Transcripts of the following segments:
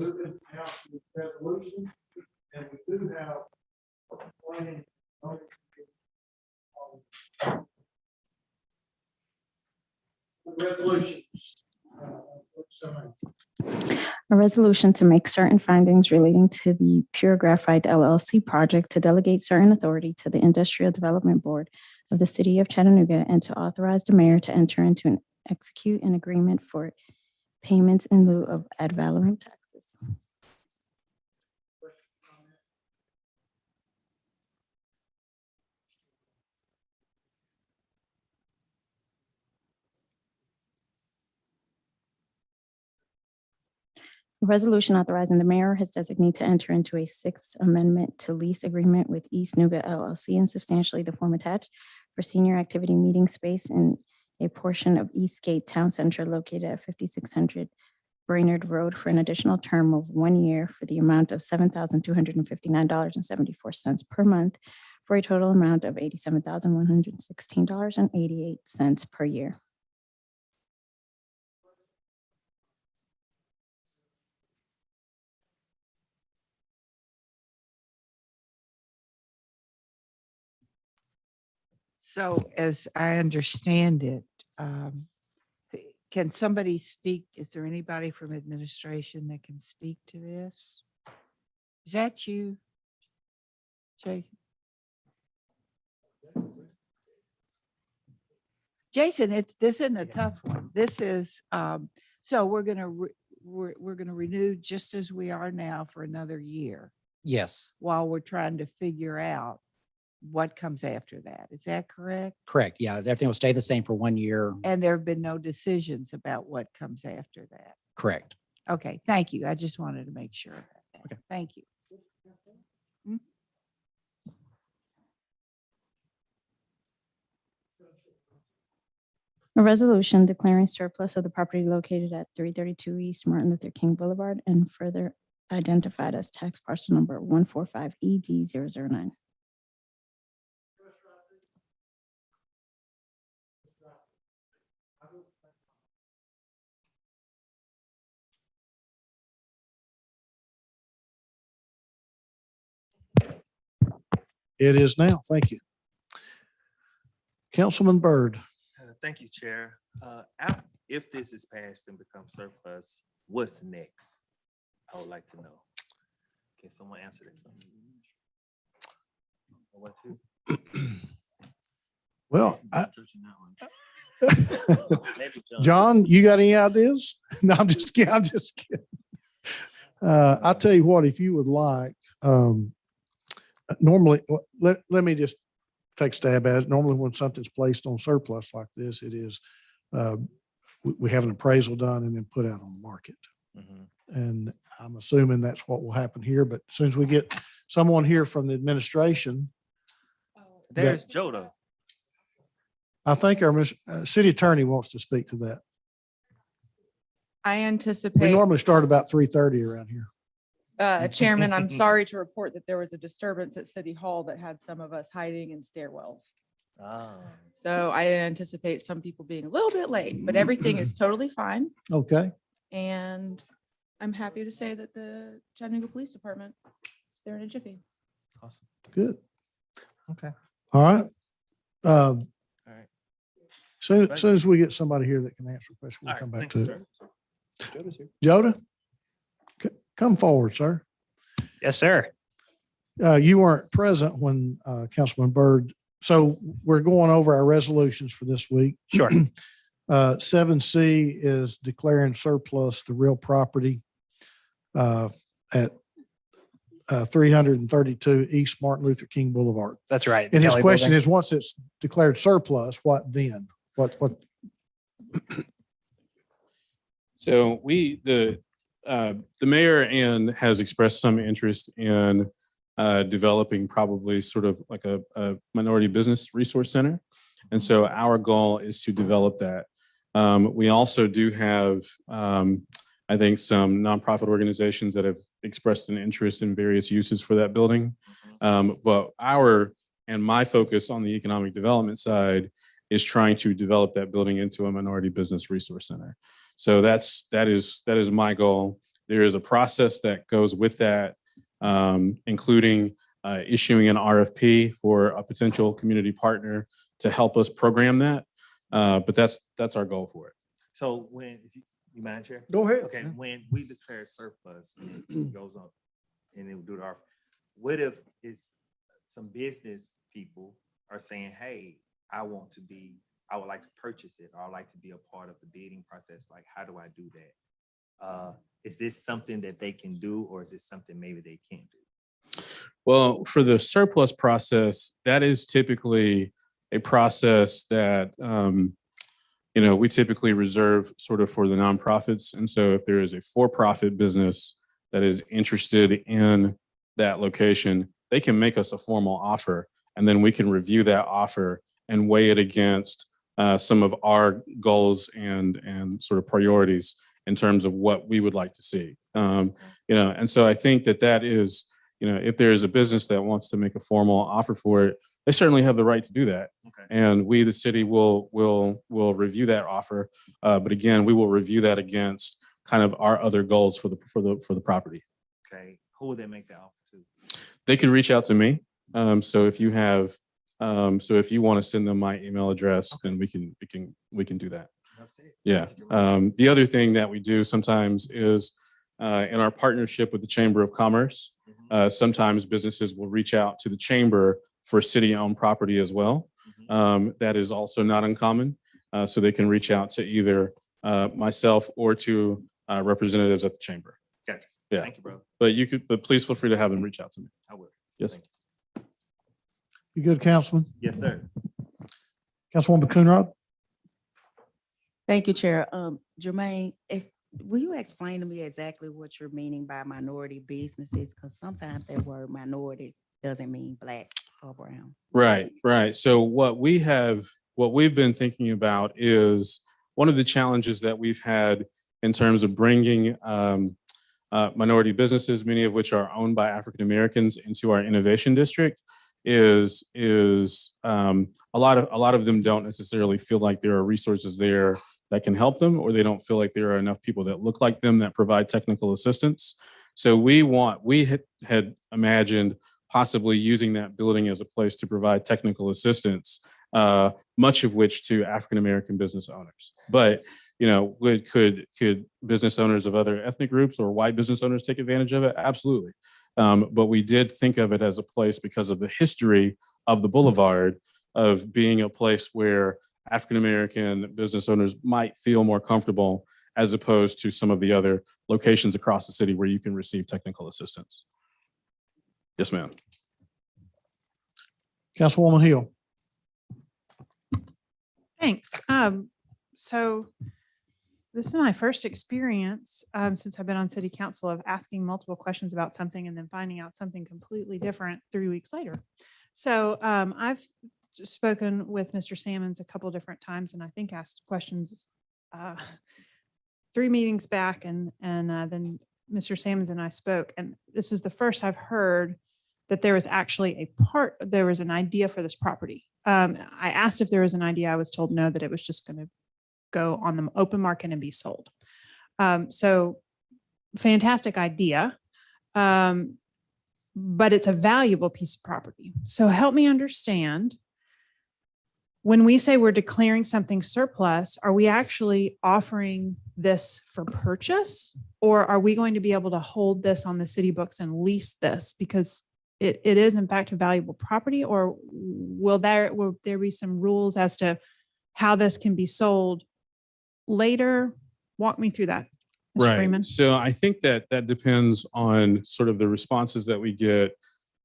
moving out to resolution, and we do have planning on the resolutions. A resolution to make certain findings relating to the Pure Graphite LLC project, to delegate certain authority to the Industrial Development Board of the City of Chattanooga, and to authorize the mayor to enter into and execute an agreement for payments in lieu of ad valorem taxes. A resolution authorizing the mayor has designated to enter into a sixth amendment to lease agreement with East Nuga LLC in substantially the form attached for senior activity meeting space in a portion of Eastgate Town Center located at 5600 Brainerd Road for an additional term of 1 year for the amount of $7,259.74 per month for a total amount of $87,116.88 per year. So as I understand it, can somebody speak? Is there anybody from administration that can speak to this? Is that you, Jason? Jason, this isn't a tough one. This is, so we're gonna renew just as we are now for another year Yes, while we're trying to figure out what comes after that. Is that correct? correct. Yeah, everything will stay the same for 1 year. And there have been no decisions about what comes after that. Correct. Okay, thank you. I just wanted to make sure about that. Okay. Thank you. A resolution declaring surplus of the property located at 332 East Martin Luther King Boulevard and further identified as tax parcel number 145ED009. It is now. Thank you. Councilman Byrd. Thank you, Chair. If this is passed and becomes surplus, what's next? I would like to know. Can someone answer that? What to? Well, Maybe John, you got any ideas? No, I'm just kidding. I'm just kidding. I'll tell you what, if you would like, normally, let me just take a stab at it. Normally when something's placed on surplus like this, it is, we have an appraisal done and then put out on the market. Mhm. And I'm assuming that's what will happen here, but as soon as we get someone here from the administration, There's Joda. I think our city attorney wants to speak to that. I We anticipate, normally start about 3:30 around here. Chairman, I'm sorry to report that there was a disturbance at City Hall that had some of us hiding in stairwells. Ah, So I anticipate some people being a little bit late, but everything is totally fine. Okay. And I'm happy to say that the Chattanooga Police Department is there in a jiffy. awesome. Good. Okay. All right. All right. Soon Thank you. as we get somebody here that can answer a question, we'll All come right. back Thank to you, it. sir. Joda's here. Joda, come forward, sir. Yes, sir. You weren't present when Councilman Byrd, so we're going over our resolutions for this week. Sure. 7C is declaring surplus the real property at 332 East Martin Luther King Boulevard. That's right. And his Kelly question Building. is, once it's declared surplus, what then? What? So the mayor has expressed some interest in developing probably sort of like a minority business resource center. And so our goal is to develop that. We also do have, I think, some nonprofit organizations that have expressed an interest in various uses for that building. But my focus on the economic development side is trying to develop that building into a minority business resource center. So that is my goal. There is a process that goes with that, including issuing an RFP for a potential community partner to help us program that. But that's our goal for it. So when, if you mind, Chair? Go ahead. Okay, when we declare surplus, it goes up and then we do the RFP. What if it's some business people are saying, hey, I would like to purchase it, or I'd like to be a part of the bidding process. Like, how do I do that? Is this something that they can do, or is this something maybe they can't do? Well, for the surplus process, that is typically a process that, we typically reserve sort of for the nonprofits. And so if there is a for-profit business that is interested in that location, they can make us a formal offer, and then we can review that offer and weigh it against some of our goals and sort of priorities in terms of what we would like to see. And so I think that is, if there is a business that wants to make a formal offer for it, they certainly have the right to do that. Okay. And we, the city, will review that offer. But again, we will review that against kind of our other goals for the property. Okay, who would they make the offer to? They can reach out to me. So if you want to send them my email address, then we can do that. That's it. Yeah. Thank you, Jermaine. The other thing that we do sometimes is in our partnership with the Chamber of Commerce, sometimes businesses will reach out to the chamber for city-owned property as well. That is also not uncommon. So they can reach out to either myself or to representatives at the chamber. Gotcha. Yeah. Thank you, bro. But please feel free to have them reach out to me. I will. Yes. Thank you. You good, Councilman? Yes, sir. Councilwoman Coonrod? Thank you, Chair. Jermaine, will you explain to me exactly what you're meaning by minority businesses? Because sometimes that word minority doesn't mean black or brown. Right. So what we've been thinking about is one of the challenges that we've had in terms of bringing minority businesses, many of which are owned by African Americans, into our innovation district is a lot of them don't necessarily feel like there are resources there that can help them, or they don't feel like there are enough people that look like them that provide technical assistance. So we had imagined possibly using that building as a place to provide technical assistance, much of which to African American business owners. But could business owners of other ethnic groups or white business owners take advantage of it? Absolutely. But we did think of it as a place because of the history of the boulevard of being a place where African American business owners might feel more comfortable, as opposed to some of the other locations across the city where you can receive technical assistance. Yes, ma'am. Councilwoman Hill? Thanks. So this is my first experience since I've been on city council of asking multiple questions about something and then finding out something completely different 3 weeks later. So I've spoken with Mr. Sammons a couple different times, and I think asked questions 3 meetings back, and then Mr. Sammons and I spoke, and this is the first I've heard that there was actually there was an idea for this property. I asked if there was an idea. I was told no, that it was just going to go on the open market and be sold. So fantastic idea, but it's a valuable piece of property. So help me understand, when we say we're declaring something surplus, are we actually offering this for purchase, or are we going to be able to hold this on the city books and lease this because it is in fact a valuable property? Or will there be some rules as to how this can be sold later? Walk me through that, Mr. Right. Freeman. So I think that depends on sort of the responses that we get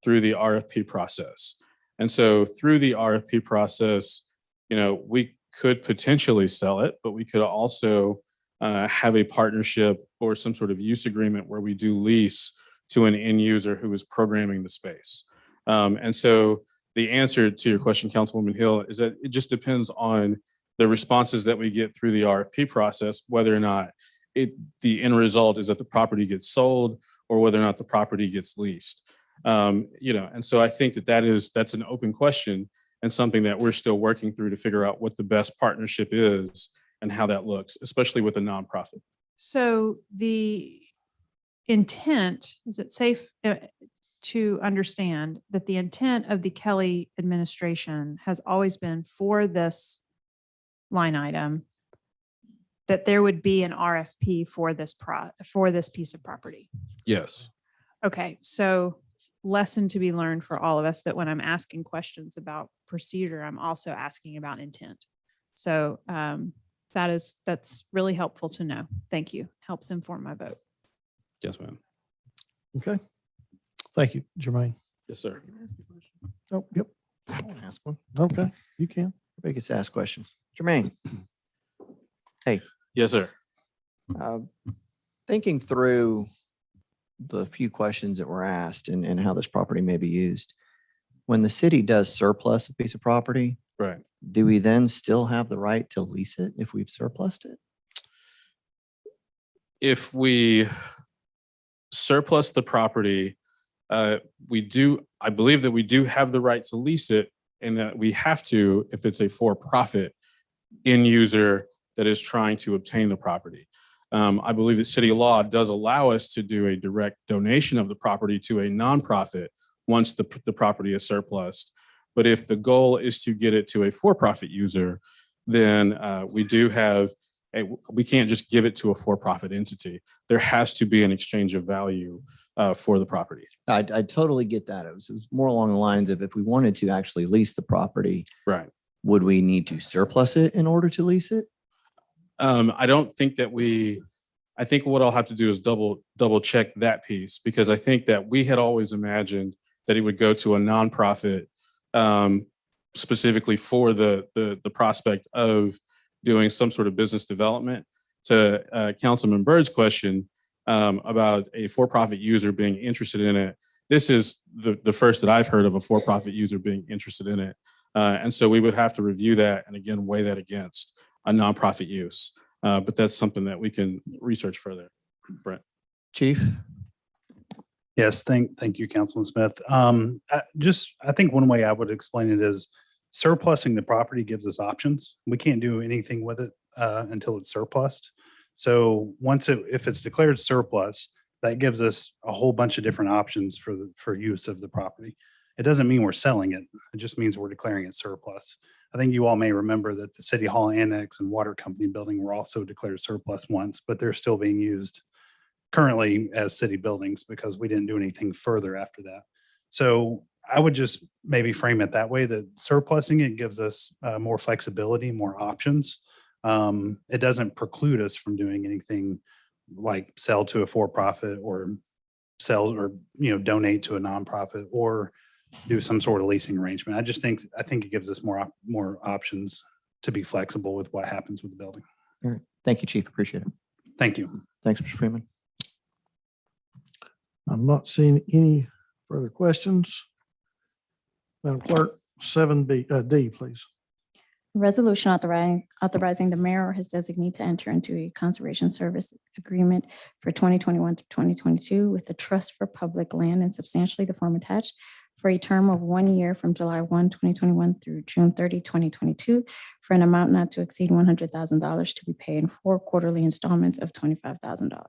through the RFP process. And so through the RFP process, we could potentially sell it, but we could also have a partnership or some sort of use agreement where we do lease to an end user who is programming the space. And so the answer to your question, Councilwoman Hill, is that it just depends on the responses that we get through the RFP process, whether or not the end result is that the property gets sold or whether or not the property gets leased. And so I think that's an open question and something that we're still working through to figure out what the best partnership is and how that looks, especially with a nonprofit. So intent, is it safe to understand that the intent of the Kelly administration has always been for this line item, that there would be an RFP for this piece of property? Yes. Okay, so lesson to be learned for all of us, that when I'm asking questions about procedure, I'm also asking about intent. So that's really helpful to know. Thank you. Helps inform my vote. Yes, ma'am. Okay. Thank you, Jermaine. Yes, sir. Oh, yep. I want to ask one. Okay, you can. Everybody gets to ask questions. Jermaine, Yes, sir. uh, thinking through the few questions that were asked and how this property may be used, when the city does surplus a piece of property, Right. do we then still have the right to lease it if we've surplused it? If we surplus the property, I believe that we do have the right to lease it, and that we have to if it's a for-profit end user that is trying to obtain the property. I believe that city law does allow us to do a direct donation of the property to a nonprofit once the property is surplused. But if the goal is to get it to a for-profit user, then we can't just give it to a for-profit entity. There has to be an exchange of value for the property. I totally get that. It was more along the lines of if we wanted to actually lease the property, Right. would we need to surplus it in order to lease it? I don't think that I think what I'll have to do is double check that piece, because I think that we had always imagined that it would go to a nonprofit specifically for the prospect of doing some sort of business development. To Councilman Byrd's question about a for-profit user being interested in it, this is the first that I've heard of a for-profit user being interested in it. And so we would have to review that and again, weigh that against a nonprofit use. But that's something that we can research further. Brent. Chief? Yes, thank you, Councilman Smith. I think one way I would explain it is surplusing the property gives us options. We can't do anything with it until it's surplused. So if it's declared surplus, that gives us a whole bunch of different options for use of the property. It doesn't mean we're selling it. It just means we're declaring it surplus. I think you all may remember that the City Hall Annex and Water Company building were also declared surplus once, but they're still being used currently as city buildings because we didn't do anything further after that. So I would just maybe frame it that way, that surplusing it gives us more flexibility, more options. It doesn't preclude us from doing anything like sell to a for-profit or sell or donate to a nonprofit or do some sort of leasing arrangement. I think it gives us more options to be flexible with what happens with the building. All right. Thank you, Chief. Appreciate it. Thank you. Thanks, Mr. Freeman. I'm not seeing any further questions. Madam Clerk, 7D, please. Resolution authorizing the mayor or his designee to enter into a conservation service agreement for 2021 to 2022 with the Trust for Public Land and substantially the form attached for a term of 1 year from July 1, 2021 through June 30, 2022 for an amount not to exceed $100,000 to be paid in 4 quarterly installments of $25,000.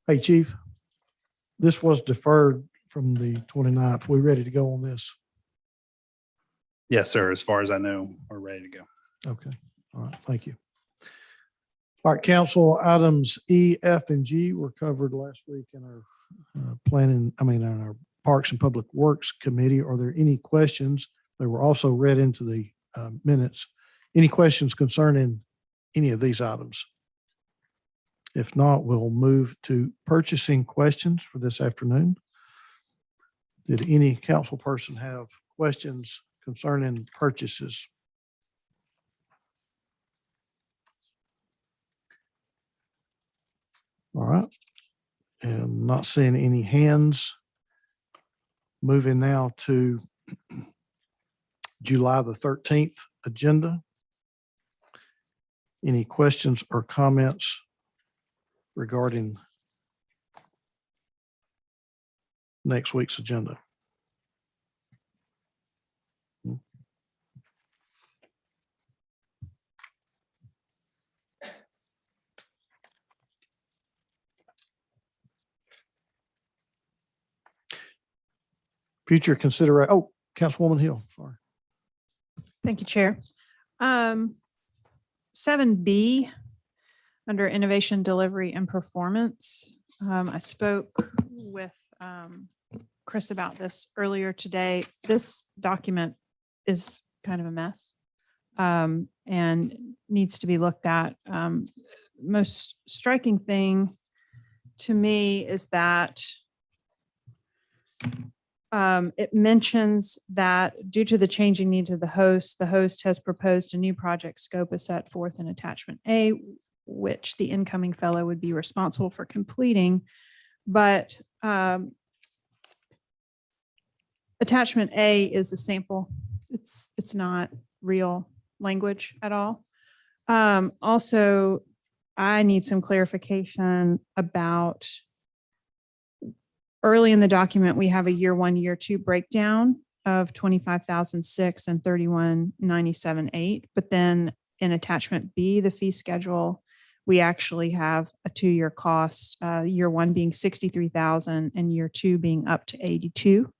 Hey, Chief, this was deferred from the 29th. We ready to go on this? Yes, sir. As far as I know, we're ready to go. Okay. All right. Thank you. All right, council items E, F, and G were covered last week in our in our Parks and Public Works Committee. Are there any questions? They were also read into the minutes. Any questions concerning any of these items? If not, we'll move to purchasing questions for this afternoon. Did any council person have questions concerning purchases? All right. And not seeing any hands. Moving now to July the 13th agenda. Any questions or comments regarding next week's agenda? Future consideration. Oh, Councilwoman Hill, sorry. Thank you, Chair. 7B, under Innovation, Delivery, and Performance. I spoke with Chris about this earlier today. This document is kind of a mess and needs to be looked at. Most striking thing to me is that it mentions that due to the changing needs of the host has proposed a new project scope as set forth in attachment A, which the incoming fellow would be responsible for completing. But attachment A is a sample. It's not real language at all. Also, I need some clarification about early in the document, we have a year one, year two breakdown of 25,006 and 31,97,8. But then in attachment B, the fee schedule, we actually have a 2-year cost, year one being 63,000 and year two being up to 82.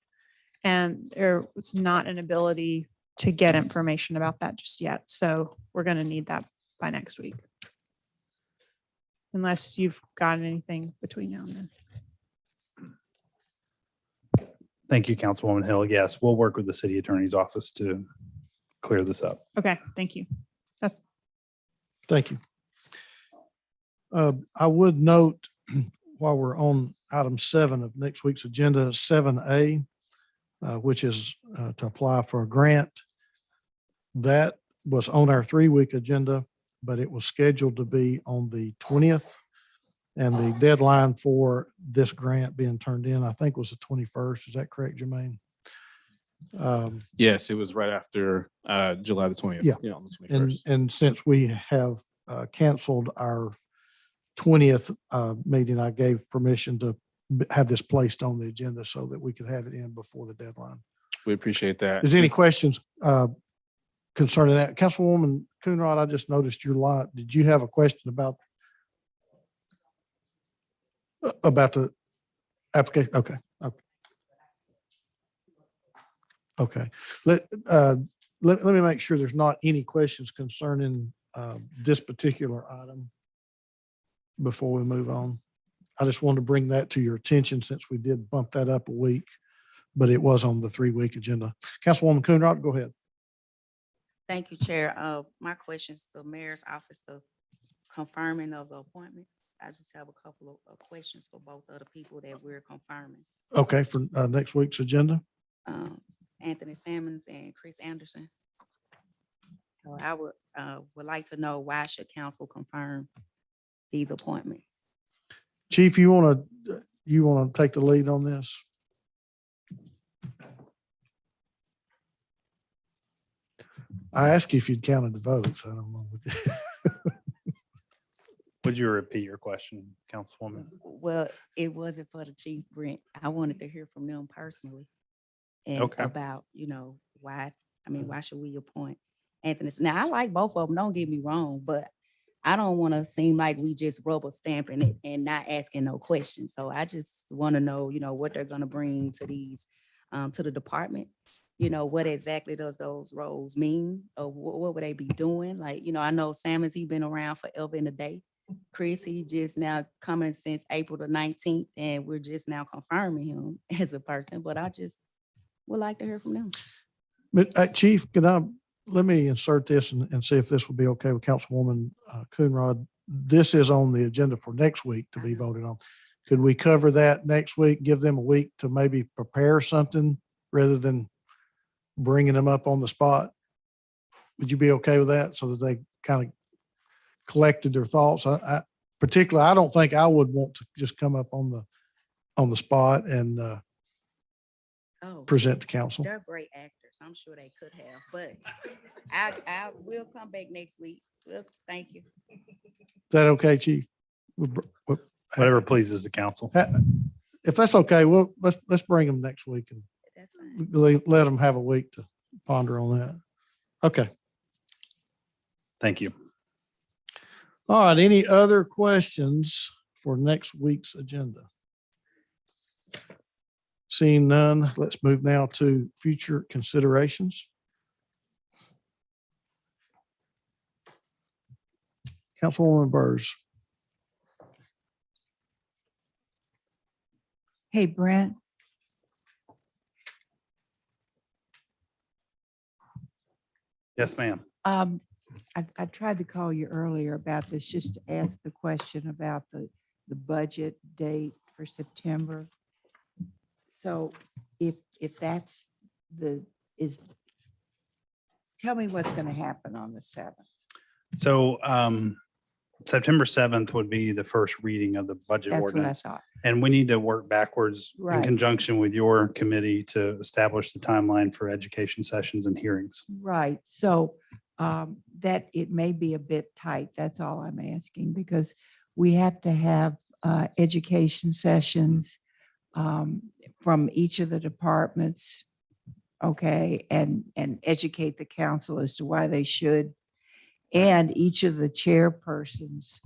And there was not an ability to get information about that just yet. So we're going to need that by next week. Unless you've got anything between now and then. Thank you, Councilwoman Hill. Yes, we'll work with the city attorney's office to clear this up. Okay, thank you. Thank you. I would note while we're on item 7 of next week's agenda, 7A, which is to apply for a grant. That was on our 3-week agenda, but it was scheduled to be on the 20th. And the deadline for this grant being turned in, I think, was the 21st. Is that correct, Jermaine? Yes, it was right after July the 20th. Yeah. On the 21st. And since we have canceled our 20th meeting, I gave permission to have this placed on the agenda so that we could have it in before the deadline. We appreciate that. Is there any questions concerning that? Councilwoman Coonrod, I just noticed your lot. Did you have a question about the application? Okay. Okay. Let me make sure there's not any questions concerning this particular item before we move on. I just wanted to bring that to your attention since we did bump that up a week, but it was on the 3-week agenda. Councilwoman Coonrod, go ahead. Thank you, Chair. My questions, the mayor's office, the confirming of the appointment. I just have a couple of questions for both of the people that we're confirming. Okay, for next week's agenda. Anthony Sammons and Chris Anderson. So I would like to know, why should council confirm these appointments? Chief, you want to take the lead on this? I asked you if you'd counted the votes. I don't know. Would you repeat your question, Councilwoman? Well, it wasn't for the chief, Brent. I wanted to hear from them personally. And Okay. about, why should we appoint Anthony? Now, I like both of them, don't get me wrong, but I don't want to seem like we just rubber stamping it and not asking no questions. So I just want to know, what they're going to bring to these, to the department. What exactly does those roles mean? Or what would they be doing? Like, I know Sammons, he's been around forever and a day. Chris, he just now coming since April the 19th, and we're just now confirming him as a person, but I just would like to hear from them. But Chief, let me insert this and see if this would be okay with Councilwoman Coonrod. This is on the agenda for next week to be voted on. Could we cover that next week, give them a week to maybe prepare something rather than bringing them up on the spot? Would you be okay with that so that they kind of collected their thoughts? I don't think I would want to just come up on the spot and present to council. They're great actors. I'm sure they could have, but I will come back next week. Well, thank you. Is that okay, Chief? Whatever pleases the council. If that's okay, let's bring them next week and That's fine. let them have a week to ponder on that. Okay. Thank you. All right. Any other questions for next week's agenda? Seeing none, let's move now to future considerations. Councilwoman Burrs. Hey, Brent. Yes, ma'am. I tried to call you earlier about this, just to ask the question about the budget date for September. So if that's tell me what's going to happen on the 7th. So September 7th would be the first reading of the budget That's what I ordinance. thought. And we need to work backwards in Right. conjunction with your committee to establish the timeline for education sessions and hearings. Right. So that it may be a bit tight. That's all I'm asking, because we have to have education sessions from each of the departments. Okay, and educate the council as to why they should. And each of the chairpersons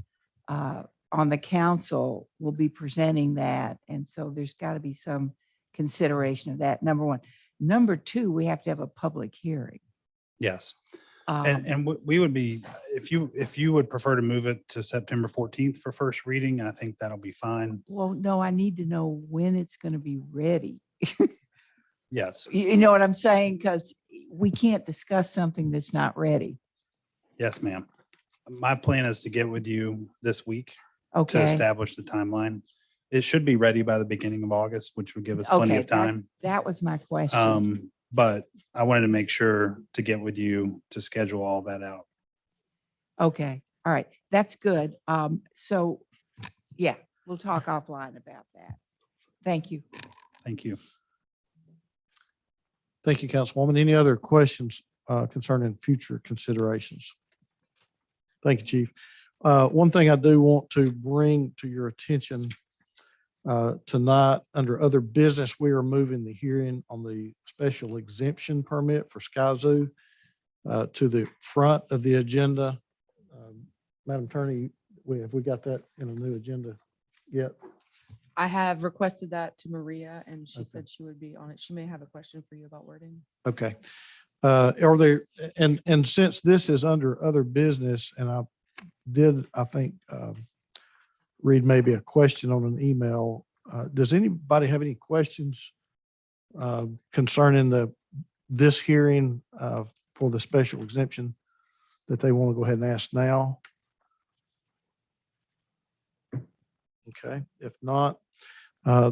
on the council will be presenting that. And so there's got to be some consideration of that, number one. Number two, we have to have a public hearing. Yes. Um, And we would be, if you would prefer to move it to September 14th for first reading, I think that'll be fine. Well, no, I need to know when it's going to be ready. Yes. You know what I'm saying? Because we can't discuss something that's not ready. Yes, ma'am. My plan is to get with you this week to Okay. establish the timeline. It should be ready by the beginning of August, which would give us plenty Okay, of time. that was my question. But I wanted to make sure to get with you to schedule all that out. Okay, all right, that's good. So, yeah, we'll talk offline about that. Thank you. Thank you. Thank you, Councilwoman. Any other questions concerning future considerations? Thank you, Chief. One thing I do want to bring to your attention tonight, under other business, we are moving the hearing on the special exemption permit for Sky Zoo to the front of the agenda. Madam Attorney, have we got that in a new agenda yet? I have requested that to Maria and she Okay. said she would be on it. She may have a question for you about wording. Okay. Are there, and since this is under other business, and I think, read maybe a question on an email. Does anybody have any questions concerning this hearing for the special exemption that they want to go ahead and ask now? Okay, if not, I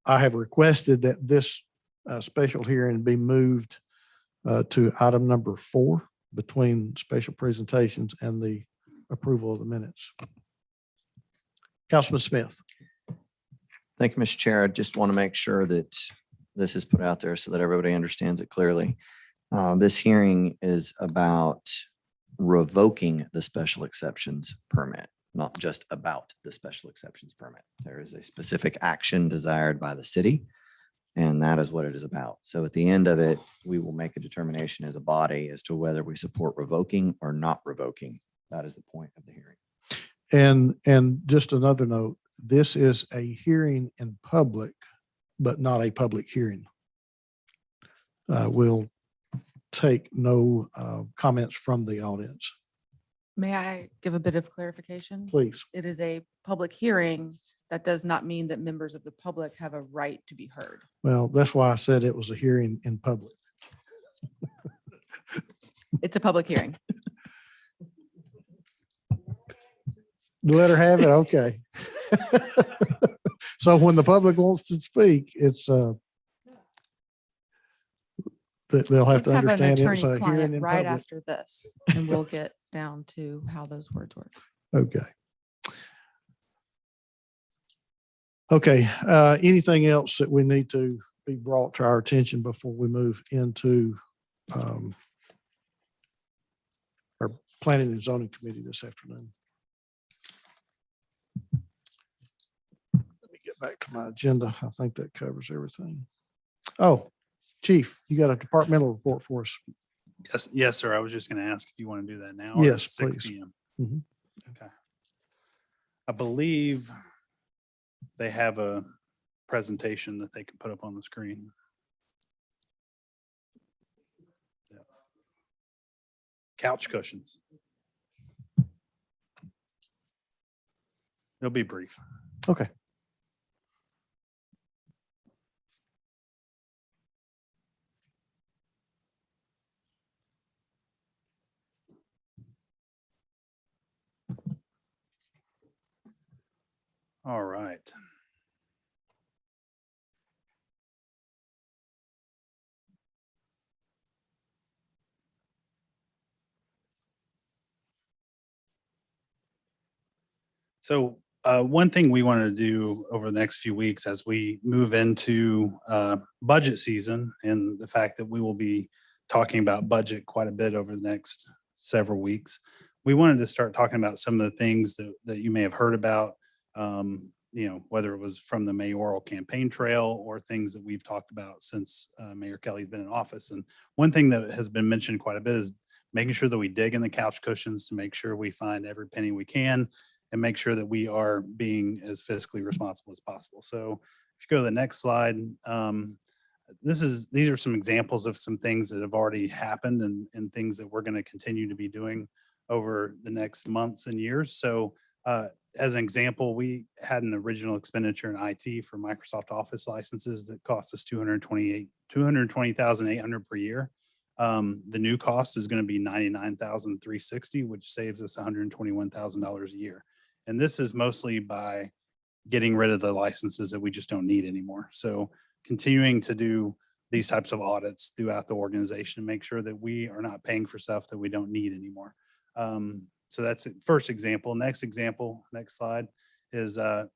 have requested that this special hearing be moved to item number 4 between special presentations and the approval of the minutes. Councilman Smith. Thank you, Mr. Chair. I just want to make sure that this is put out there so that everybody understands it clearly. This hearing is about revoking the special exceptions permit, not just about the special exceptions permit. There is a specific action desired by the city, and that is what it is about. So at the end of it, we will make a determination as a body as to whether we support revoking or not revoking. That is the point of the hearing. And just another note, this is a hearing in public, but not a public hearing. We'll take no comments from the audience. May I give a bit of clarification? Please. It is a public hearing. That does not mean that members of the public have a right to be heard. Well, that's why I said it was a hearing in public. It's a public hearing. Let her have it. Okay. So when the public wants to speak, it's they'll have Let's to have an understand it's a hearing attorney-client in right public. after this, and we'll get down to how those words work. Okay. Okay, anything else that we need to be brought to our attention before we move into our planning and zoning committee this afternoon? Let me get back to my agenda. I think that covers everything. Oh, Chief, you got a departmental report for us? Yes, sir. I was just going to ask if you want to do that now. Or Yes, at 6 please. p.m. Mhm. Okay. I believe they have a presentation that they can put up on the screen. Yeah. Couch cushions. It'll be brief. Okay. All right. So one thing we want to do over the next few weeks as we move into budget season, and the fact that we will be talking about budget quite a bit over the next several weeks, we wanted to start talking about some of the things that you may have heard about, whether it was from the mayoral campaign trail or things that we've talked about since Mayor Kelly's been in office. And one thing that has been mentioned quite a bit is making sure that we dig in the couch cushions to make sure we find every penny we can and make sure that we are being as fiscally responsible as possible. So if you go to the next slide, these are some examples of some things that have already happened and things that we're going to continue to be doing over the next months and years. So as an example, we had an original expenditure in IT for Microsoft Office licenses that cost us $220,800 per year. The new cost is going to be $99,360, which saves us $121,000 a year. And this is mostly by getting rid of the licenses that we just don't need anymore. So continuing to do these types of audits throughout the organization, make sure that we are not paying for stuff that we don't need anymore. So that's the first example. Next example, next slide, is the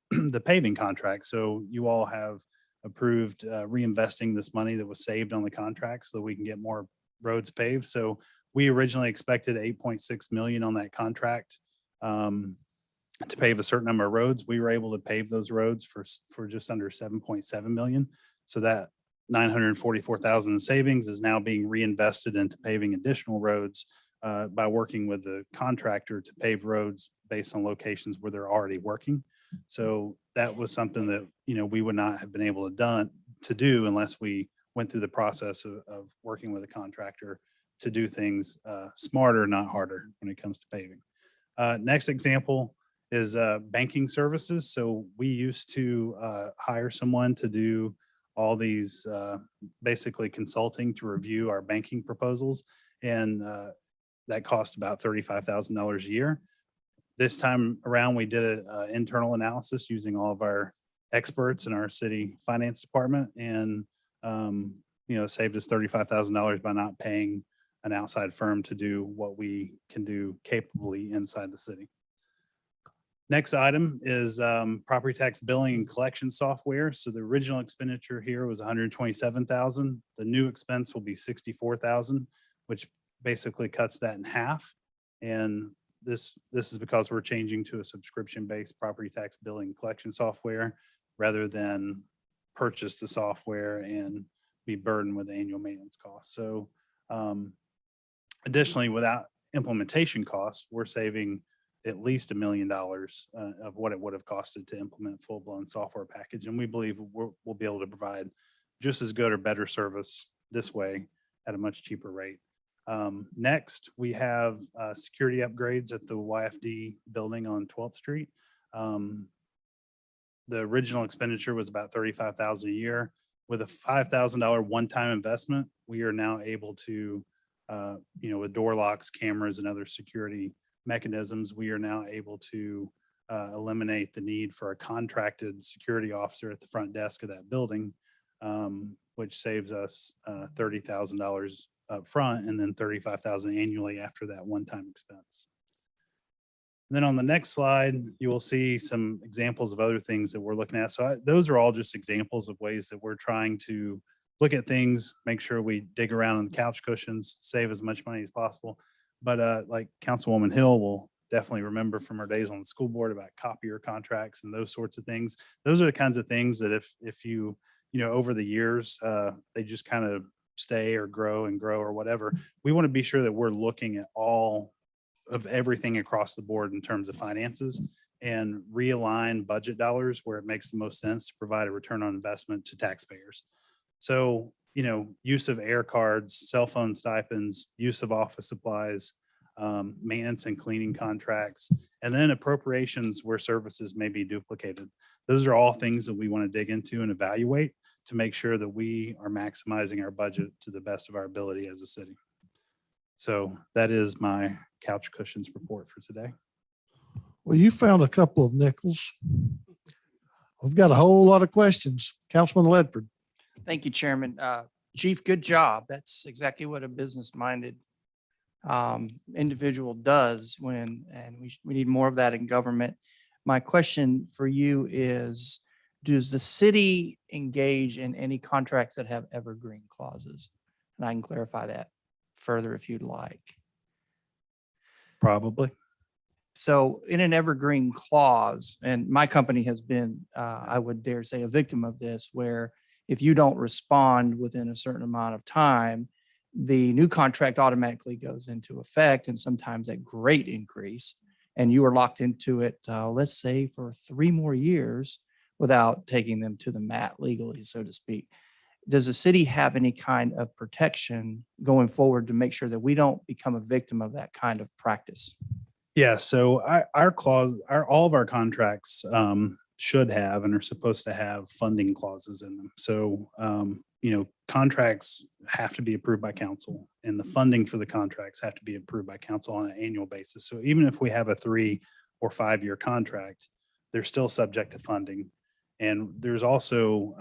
paving contract. So you all have approved reinvesting this money that was saved on the contract so that we can get more roads paved. So we originally expected 8.6 million on that contract to pave a certain number of roads. We were able to pave those roads for just under 7.7 million. So that 944,000 in savings is now being reinvested into paving additional roads by working with the contractor to pave roads based on locations where they're already working. So that was something that, we would not have been able to do unless we went through the process of working with a contractor to do things smarter, not harder when it comes to paving. Next example is banking services. So we used to hire someone to do all these basically consulting to review our banking proposals. And that cost about $35,000 a year. This time around, we did an internal analysis using all of our experts in our city finance department, and saved us $35,000 by not paying an outside firm to do what we can do capably inside the city. Next item is property tax billing and collection software. So the original expenditure here was $127,000. The new expense will be $64,000, which basically cuts that in half. And this is because we're changing to a subscription-based property tax billing and collection software rather than purchase the software and be burdened with annual maintenance costs. So additionally, without implementation costs, we're saving at least $1 million of what it would have costed to implement full-blown software package. And we believe we'll be able to provide just as good or better service this way at a much cheaper rate. Next, we have security upgrades at the YFD building on 12th Street. The original expenditure was about $35,000 a year. With a $5,000 one-time investment, we are now able to, with door locks, cameras, and other security mechanisms, we are now able to eliminate the need for a contracted security officer at the front desk of that building, which saves us $30,000 up front and then $35,000 annually after that one-time expense. And then on the next slide, you will see some examples of other things that we're looking at. So those are all just examples of ways that we're trying to look at things, make sure we dig around on the couch cushions, save as much money as possible. But like Councilwoman Hill will definitely remember from her days on the school board about copier contracts and those sorts of things. Those are the kinds of things that if you over the years, they just kind of stay or grow or whatever. We want to be sure that we're looking at all of everything across the board in terms of finances and realign budget dollars where it makes the most sense to provide a return on investment to taxpayers. So, use of air cards, cell phone stipends, use of office supplies, maintenance and cleaning contracts, and then appropriations where services may be duplicated. Those are all things that we want to dig into and evaluate to make sure that we are maximizing our budget to the best of our ability as a city. So that is my couch cushions report for today. Well, you found a couple of nickels. We've got a whole lot of questions. Councilman Ledford. Thank you, Chairman. Chief, good job. That's exactly what a business-minded individual does and we need more of that in government. My question for you is, does the city engage in any contracts that have evergreen clauses? And I can clarify that further if you'd like. Probably. So in an evergreen clause, and my company has been, I would dare say, a victim of this, where if you don't respond within a certain amount of time, the new contract automatically goes into effect, and sometimes at great increase, and you are locked into it, let's say for 3 more years without taking them to the mat legally, so to speak. Does the city have any kind of protection going forward to make sure that we don't become a victim of that kind of practice? Yeah, so our clause, all of our contracts should have and are supposed to have funding clauses in them. So, contracts have to be approved by council, and the funding for the contracts have to be approved by council on an annual basis. So even if we have a 3 or 5 year contract, they're still subject to funding. And there's also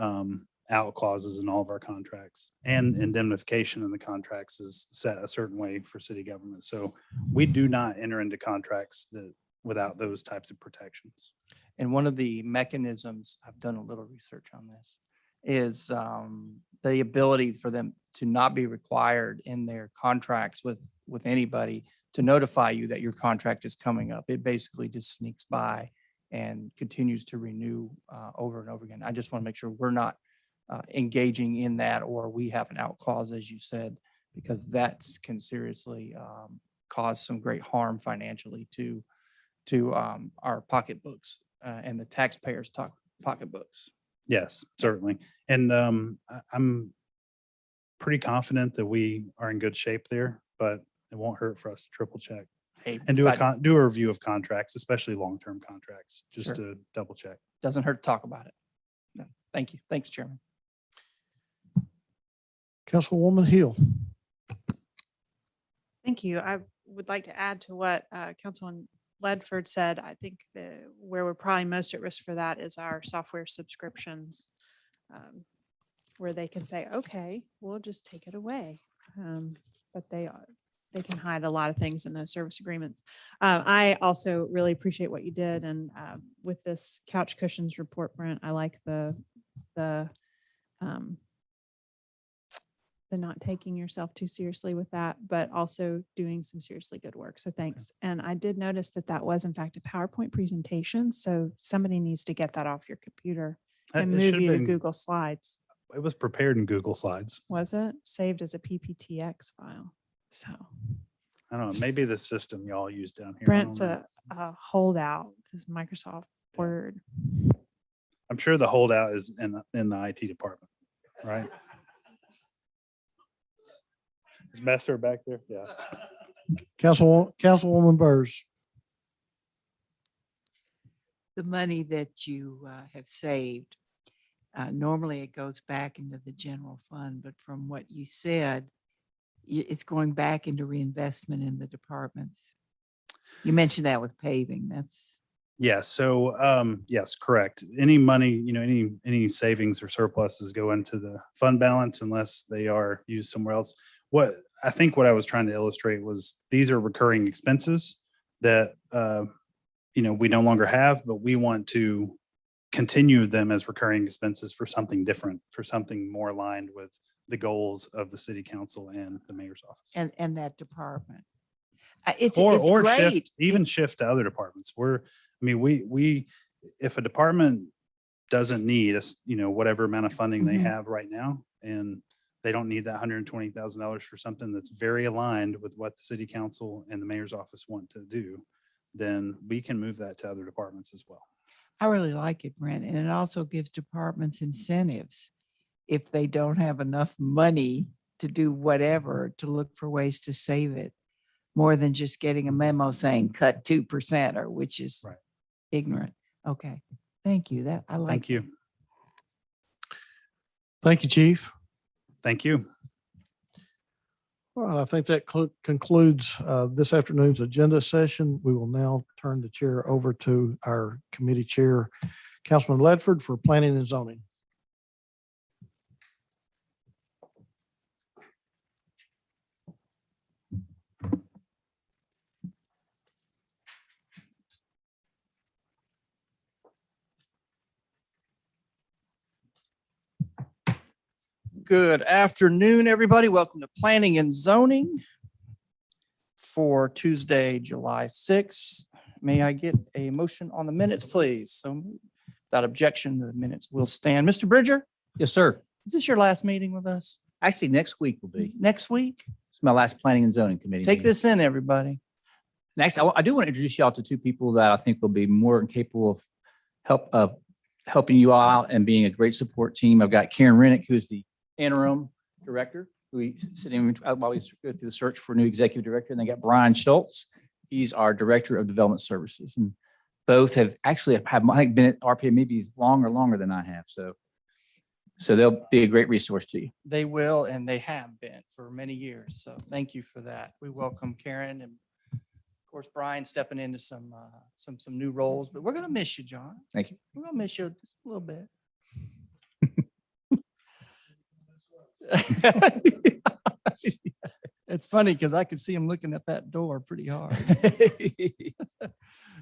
out clauses in all of our contracts, and indemnification in the contracts is set a certain way for city government. So we do not enter into contracts that without those types of protections. And one of the mechanisms, I've done a little research on this, is the ability for them to not be required in their contracts with anybody to notify you that your contract is coming up. It basically just sneaks by and continues to renew over and over again. I just want to make sure we're not engaging in that, or we have an out clause, as you said, because that can seriously cause some great harm financially to our pocketbooks and the taxpayers' pocketbooks. Yes, certainly. And I'm pretty confident that we are in good shape there, but it won't hurt for us to triple check Hey, and if I- do a review of contracts, especially long-term contracts, just Sure. to double check. Doesn't hurt to talk about it. No, thank you. Thanks, Chairman. Councilwoman Hill. Thank you. I would like to add to what Councilman Ledford said. I think where we're probably most at risk for that is our software subscriptions, where they can say, okay, we'll just take it away. But they can hide a lot of things in those service agreements. I also really appreciate what you did. And with this couch cushions report, Brent, I like the not taking yourself too seriously with that, but also doing some seriously good work. So thanks. And I did notice that was in fact a PowerPoint presentation. So somebody needs to get that off your computer and It move should've you to been- Google Slides. It was prepared in Google Slides. Was it saved as a PPTX file? So I don't know, maybe the system y'all use down here. I Brent's don't know. a holdout, this Microsoft Word. I'm sure the holdout is in the IT department, right? Is Messer back there? Yeah. Councilwoman Burrs. The money that you have saved, normally it goes back into the general fund, but from what you said, it's going back into reinvestment in the departments. You mentioned that with paving. That's Yes. So, yes, correct. Any money, any savings or surpluses go into the fund balance unless they are used somewhere else. What I was trying to illustrate was these are recurring expenses that, we no longer have, but we want to continue them as recurring expenses for something different, for something more aligned with the goals of the city council and the mayor's office. and that department. It's Or great. shift to other departments. We if a department doesn't need us, whatever amount of funding they Mhm. have right now, and they don't need that $120,000 for something that's very aligned with what the city council and the mayor's office want to do, then we can move that to other departments as well. I really like it, Brent, and it also gives departments incentives. If they don't have enough money to do whatever, to look for ways to save it, more than just getting a memo saying cut 2% or which is Right. ignorant. Okay, thank you. That I like. Thank you. Thank you, Chief. Thank you. Well, I think that concludes this afternoon's agenda session. We will now turn the chair over to our committee chair, Councilman Ledford, for planning and zoning. Good afternoon, everybody. Welcome to Planning and Zoning for Tuesday, July 6th. May I get a motion on the minutes, please? So without objection, the minutes will stand. Mr. Bridger, Yes, sir. is this your last meeting with us? Actually, next week will be. Next week? It's my last planning and zoning committee. Take meeting. this in, everybody. Next, I do want to introduce y'all to two people that I think will be more than capable of helping you all out and being a great support team. I've got Karen Rennick, who is the interim director, who we sitting while we go through the search for a new executive director. And then got Brian Schultz. He's our director of development services, and both have actually have I think been at RPA maybe longer than I have. So they'll be a great resource to you. They will, and they have been for many years. So thank you for that. We welcome Karen and of course, Brian stepping into some new roles, but we're going to miss you, John. Thank you. We're going to miss you just a little bit. It's funny because I could see him looking at that door pretty hard.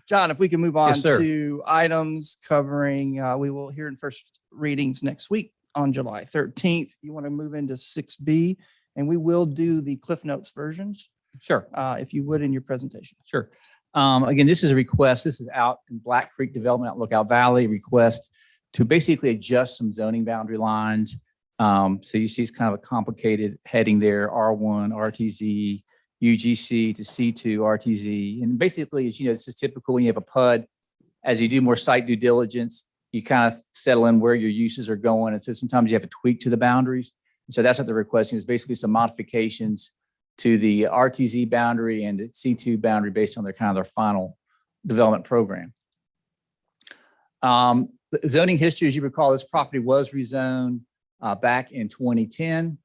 John, if we can move on Yes, sir. to items covering, we will hear in first readings next week on July 13th. You want to move into 6B, and we will do the Cliff Notes versions, Sure. if you would, in your presentation. Sure. Again, this is a request. This is out in Black Creek Development, out Lookout Valley, request to basically adjust some zoning boundary lines. So you see it's kind of a complicated heading there, R1, RTZ, UGC to C2, RTZ. And basically, as you know, this is typical when you have a PUD. As you do more site due diligence, you kind of settle in where your uses are going. And so sometimes you have to tweak to the boundaries. And so that's what they're requesting, is basically some modifications to the RTZ boundary and the C2 boundary based on their final development program. The zoning history, as you recall, this property was rezoned back in 2010,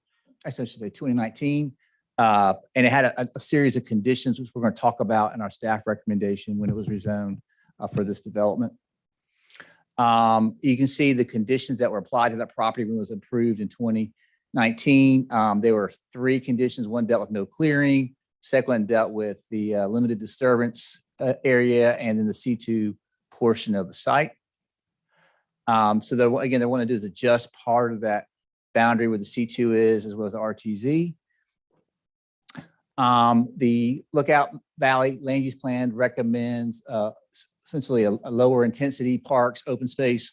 actually I should say 2019. And it had a series of conditions, which we're going to talk about in our staff recommendation when it was rezoned for this development. You can see the conditions that were applied to that property when it was approved in 2019. There were 3 conditions. One dealt with no clearing. Second one dealt with the limited disturbance area and then the C2 portion of the site. So they want to do is adjust part of that boundary where the C2 is, as well as the RTZ. The Lookout Valley Land Use Plan recommends essentially a lower intensity parks, open space,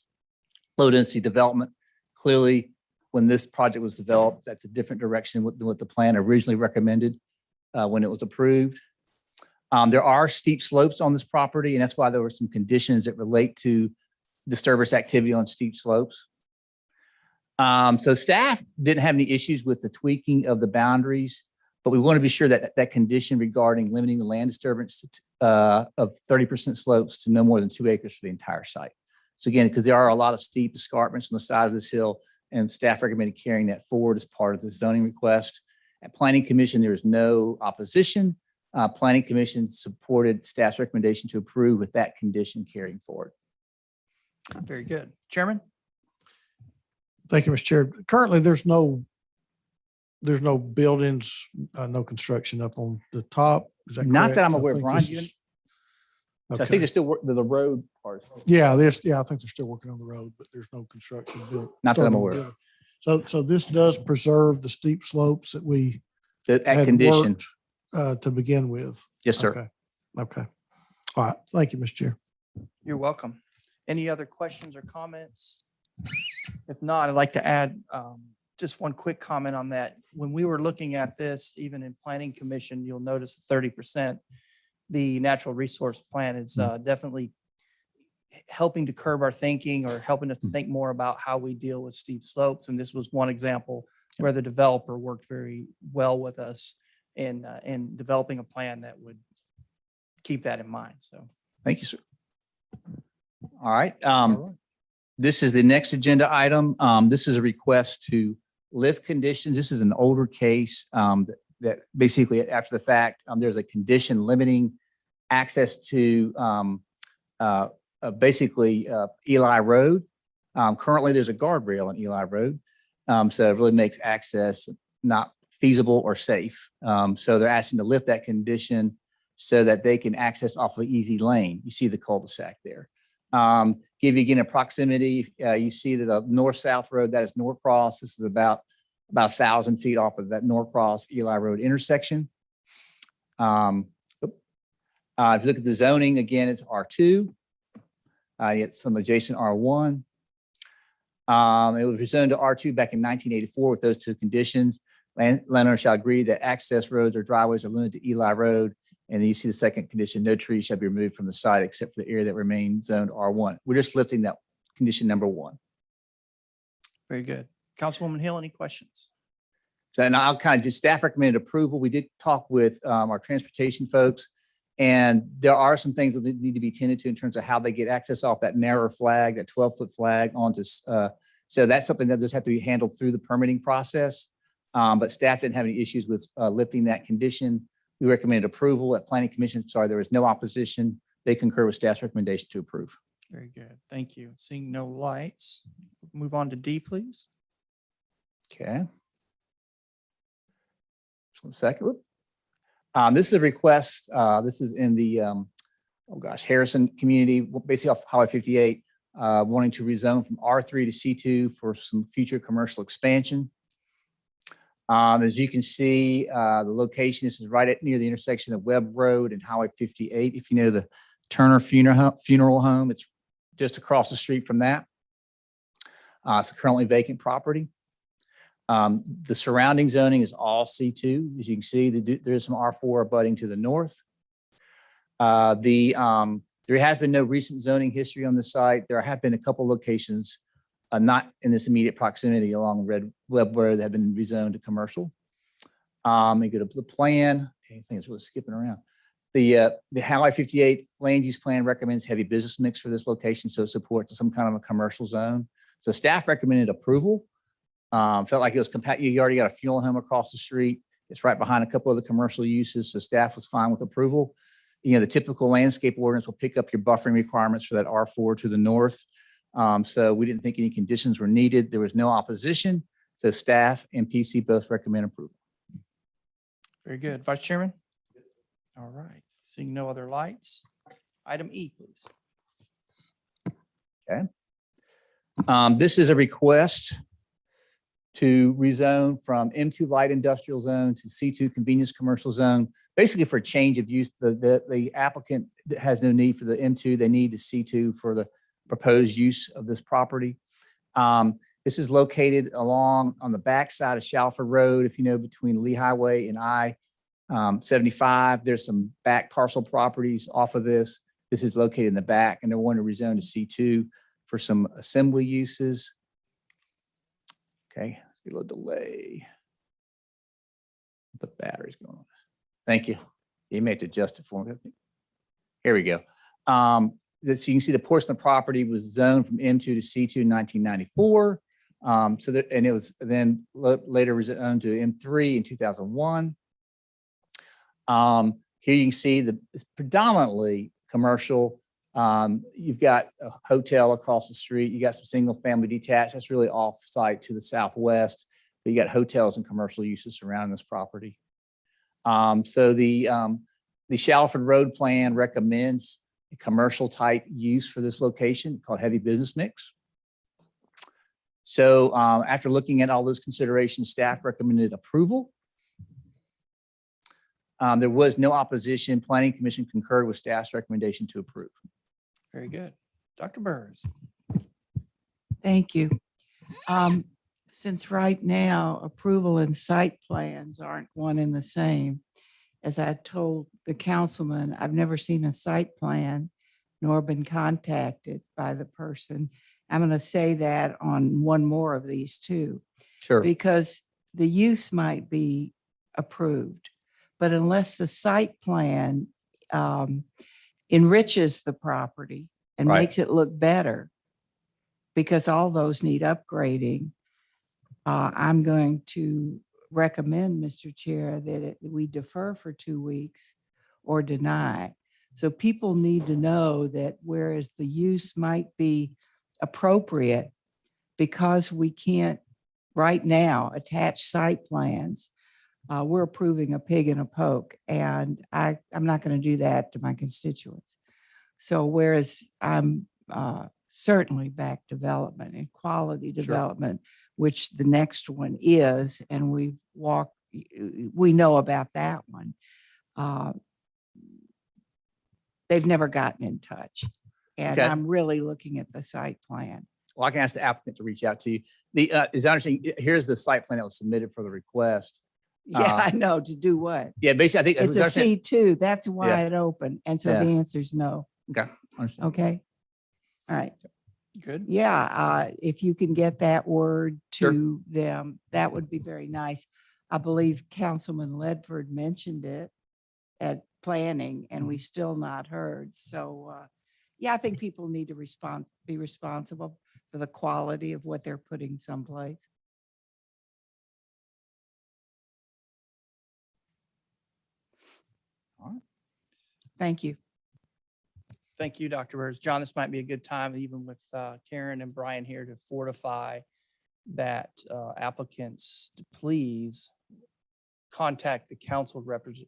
low density development. Clearly, when this project was developed, that's a different direction than what the plan originally recommended when it was approved. There are steep slopes on this property, and that's why there were some conditions that relate to disturbance activity on steep slopes. So staff didn't have any issues with the tweaking of the boundaries, but we want to be sure that that condition regarding limiting the land disturbance of 30% slopes to no more than 2 acres for the entire site. So again, because there are a lot of steep escarpments on the side of this hill, and staff recommended carrying that forward as part of the zoning request. At Planning Commission, there is no opposition. Planning Commission supported staff's recommendation to approve with that condition carrying forward. Very good. Chairman? Thank you, Mr. Chair. Currently, there's no buildings, no construction up on the top. Is that Not correct? that I'm I aware of, think Brian. this You- is- So I Okay. think there's still the road part. Yeah, I think they're still working on the road, but there's no construction built. Not that I'm started on the aware of. building. So this does preserve the steep slopes that we That had condition. worked to begin with. Yes, sir. Okay. Okay. All right. Thank you, Mr. Chair. You're welcome. Any other questions or comments? If not, I'd like to add just one quick comment on that. When we were looking at this, even in Planning Commission, you'll notice 30%. the natural resource plan is definitely helping to curb our thinking or helping us to think more about how we deal with steep slopes. And this was one example where the developer worked very well with us in developing a plan that would keep that in mind. So. Thank you, sir. All right. This is the next agenda item. This is a request to lift conditions. This is an older case that basically after the fact, there's a condition limiting access to basically Eli Road. Currently, there's a guardrail on Eli Road. So it really makes access not feasible or safe. So they're asking to lift that condition so that they can access off of Easy Lane. You see the cul-de-sac there. Give you again a proximity. You see that the north-south road, that is Norcross. This is about 1,000 feet off of that Norcross Eli Road intersection. If you look at the zoning, again, it's R2. It's some adjacent R1. It was rezoned to R2 back in 1984 with those two conditions. Landowner shall agree that access roads or driveways are limited to Eli Road. And then you see the second condition, no trees shall be removed from the site except for the area that remains zoned R1. We're just lifting that condition number 1. Very good. Councilwoman Hill, any questions? So, and I'll kind of just staff recommended approval. We did talk with our transportation folks, and there are some things that need to be tended to in terms of how they get access off that narrower flag, that 12-foot flag onto. So that's something that just have to be handled through the permitting process. But staff didn't have any issues with lifting that condition. We recommended approval at Planning Commission. Sorry, there was no opposition. They concur with staff's recommendation to approve. Very good. Thank you. Seeing no lights, move on to D, please. Okay. Just 1 second. Whoop. This is a request. This is in the, Harrison community, basically off Highway 58, wanting to rezone from R3 to C2 for some future commercial expansion. As you can see, the location, this is right near the intersection of Webb Road and Highway 58. If you know the Turner Funeral Home, it's just across the street from that. It's a currently vacant property. The surrounding zoning is all C2. As you can see, there is some R4 abutting to the north. There has been no recent zoning history on the site. There have been a couple locations not in this immediate proximity along Webb Road that have been rezoned to commercial. You go to the plan. Anything is really skipping around. The Highway 58 land use plan recommends heavy business mix for this location, so it supports some kind of a commercial zone. So staff recommended approval. Felt like it was compact. You already got a funeral home across the street. It's right behind a couple of the commercial uses, so staff was fine with approval. You know, the typical landscape ordinance will pick up your buffering requirements for that R4 to the north. So we didn't think any conditions were needed. There was no opposition. So staff and PC both recommend approval. Very good. Vice Chairman? All right. Seeing no other lights. Item E, please. Okay. This is a request to rezone from M2 light industrial zone to C2 convenience commercial zone, basically for a change of use. The applicant has no need for the M2. They need the C2 for the proposed use of this property. This is located on the backside of Shalford Road. If you know, between Lee Highway and I-75, there's some back parcel properties off of this. This is located in the back, and they're wanting to rezone to C2 for some assembly uses. Okay, let's get a little delay. The battery's going on. Thank you. You may have to adjust it for me, I think. Here we go. So you can see the portion of the property was zoned from M2 to C2 in 1994. And it was then later rezoned to M3 in 2001. Here you can see it's predominantly commercial. You've got a hotel across the street. You got some single family detached. That's really off site to the southwest. But you got hotels and commercial uses surrounding this property. So the Shalford Road plan recommends a commercial type use for this location called heavy business mix. So after looking at all those considerations, staff recommended approval. There was no opposition. Planning Commission concurred with staff's recommendation to approve. Very good. Dr. Burrs. Thank you. Since right now approval and site plans aren't one and the same, as I told the councilman, I've never seen a site plan nor been contacted by the person. I'm going to say that on one more of these too, Sure. because the use might be approved, but unless the site plan enriches the property and Right. makes it look better, because all those need upgrading, I'm going to recommend, Mr. Chair, that we defer for 2 weeks or deny. So people need to know that whereas the use might be appropriate, because we can't right now attach site plans, we're approving a pig in a poke, and I'm not going to do that to my constituents. So whereas I'm certainly back development and quality development, which the next one is, and we know about that one. They've never gotten in touch. And Okay. I'm really looking at the site plan. Well, I can ask the applicant to reach out to you. Is I understand, here's the site plan that was submitted for the request. Yeah, I know. To do what? Yeah, basically, I think. It's a C2. That's why it opened. And so Yeah. the answer is no. Okay. Understand. Okay. All right. Good. Yeah, if you can get that word Sure. to them, that would be very nice. I believe Councilman Ledford mentioned it at planning, and we still not heard. So, yeah, I think people need to be responsible for the quality of what they're putting someplace. All right. Thank you. Thank you, Dr. Burrs. John, this might be a good time, even with Karen and Brian here, to fortify that applicants to please contact the council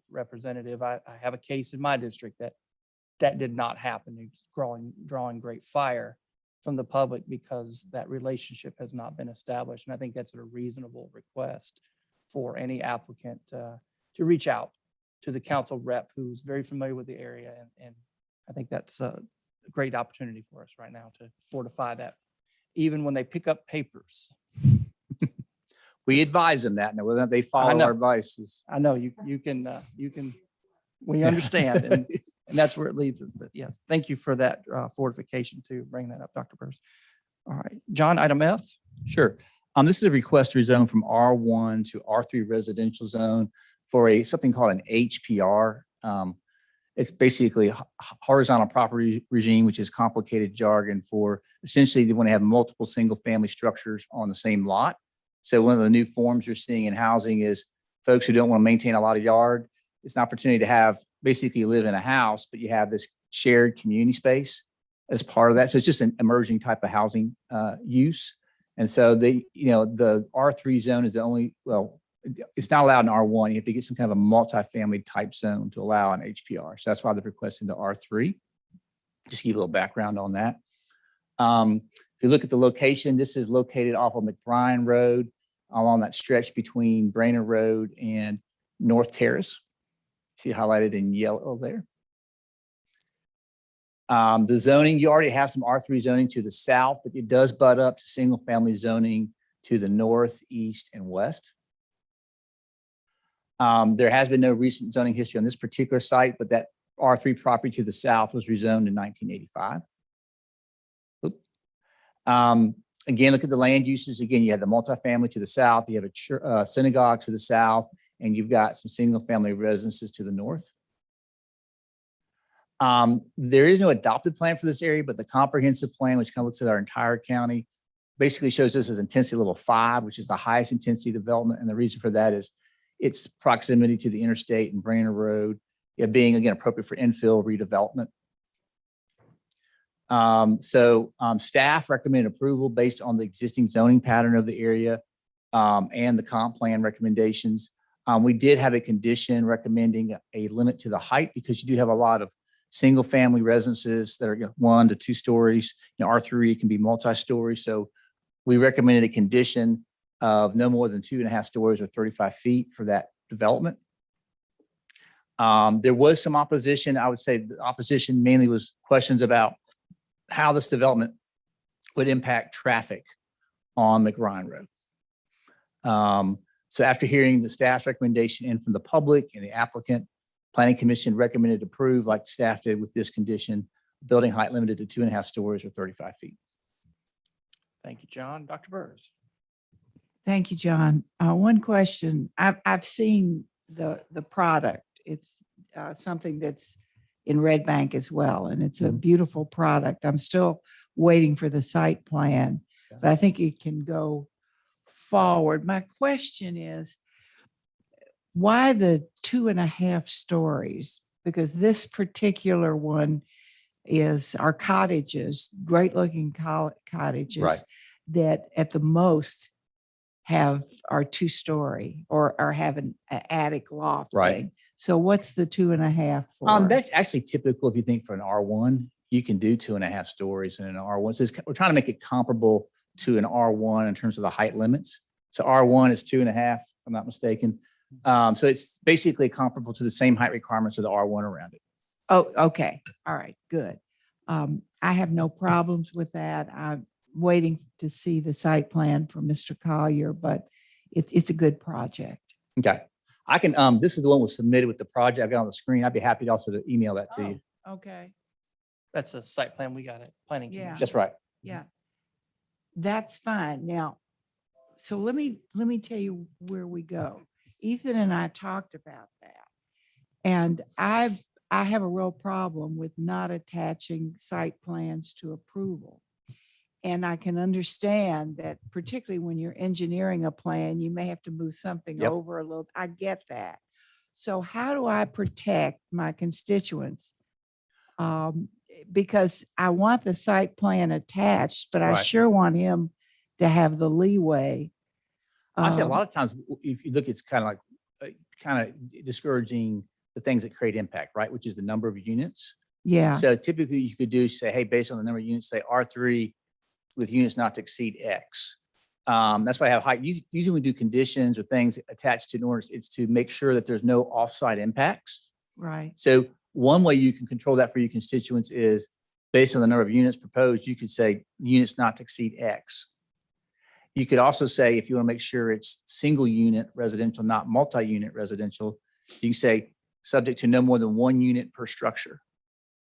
representative. I have a case in my district that did not happen. It's drawing great fire from the public because that relationship has not been established. And I think that's a reasonable request for any applicant to reach out to the council rep who's very familiar with the area. And I think that's a great opportunity for us right now to fortify that, even when they pick up papers. We advise them that, now whether or not they follow know. our advice. I know you can, we understand, and that's where it leads us. But yes, thank you for that fortification to bring that up, Dr. Burrs. All right, John, item F. Sure. This is a request to rezone from R1 to R3 residential zone for something called an HPR. It's basically a horizontal property regime, which is complicated jargon for essentially they want to have multiple single family structures on the same lot. So one of the new forms you're seeing in housing is folks who don't want to maintain a lot of yard. It's an opportunity to have basically live in a house, but you have this shared community space as part of that. So it's just an emerging type of housing use. And so the R3 zone is the only, well, it's not allowed in R1. You have to get some kind of a multifamily type zone to allow an HPR. So that's why they're requesting the R3. Just give you a little background on that. If you look at the location, this is located off of McBrien Road along that stretch between Brainerd Road and North Terrace. See highlighted in yellow there. The zoning, you already have some R3 zoning to the south, but it does butt up to single family zoning to the north, east, and west. There has been no recent zoning history on this particular site, but that R3 property to the south was rezoned in 1985. Again, look at the land uses. Again, you have the multifamily to the south, you have a synagogue to the south, and you've got some single family residences to the north. There is no adopted plan for this area, but the comprehensive plan, which kind of looks at our entire county, basically shows this as intensity level 5, which is the highest intensity development. And the reason for that is its proximity to the interstate and Brainerd Road, being again appropriate for infill redevelopment. Staff recommend approval based on the existing zoning pattern of the area and the comp plan recommendations. We did have a condition recommending a limit to the height because you do have a lot of single family residences that are 1 to 2 stories. R3 can be multi-story. So we recommended a condition of no more than 2.5 stories or 35 feet for that development. There was some opposition. I would say the opposition mainly was questions about how this development would impact traffic on McBrien Road. So after hearing the staff's recommendation and from the public and the applicant, Planning Commission recommended approve like staff did with this condition, building height limited to 2.5 stories or 35 feet. Thank you, John. Dr. Burrs. Thank you, John. One question. I've seen the product. It's something that's in Red Bank as well, and it's a beautiful product. I'm still waiting for the site plan, but I think it can go forward. My question is, why the 2.5 stories? Because this particular one is our cottages, great looking cottages Right. that at the most are 2-story or have an attic loft Right. thing. So what's the 2.5 for? That's actually typical if you think for an R1, you can do 2.5 stories in an R1. So we're trying to make it comparable to an R1 in terms of the height limits. So R1 is 2.5, if I'm not mistaken. So it's basically comparable to the same height requirements of the R1 around it. Oh, okay. All right, good. I have no problems with that. I'm waiting to see the site plan from Mr. Collier, but it's a good project. Okay. I can, this is the one was submitted with the project. I've got on the screen. I'd be happy to also to email that to you. Okay. That's a site plan. We got it. Planning Yeah. Commission. That's right. Yeah. That's fine. Now, so let me tell you where we go. Ethan and I talked about that. And I have a real problem with not attaching site plans to approval. And I can understand that particularly when you're engineering a plan, you may have to move something Yep. over a little. I get that. So how do I protect my constituents? Because I want the site plan attached, but I Right. sure want him to have the leeway. I say a lot Um, of times, if you look, it's kind of like, kind of discouraging the things that create impact, right? Which is the number of units. Yeah, So typically you could do, say, hey, based on the number of units, say R3 with units not to exceed X. That's why I have height. Usually we do conditions or things attached to an ordinance. It's to make sure that there's no offsite impacts. right. So one way you can control that for your constituents is based on the number of units proposed, you could say units not to exceed X. You could also say, if you want to make sure it's single unit residential, not multi-unit residential, you can say subject to no more than 1 unit per structure.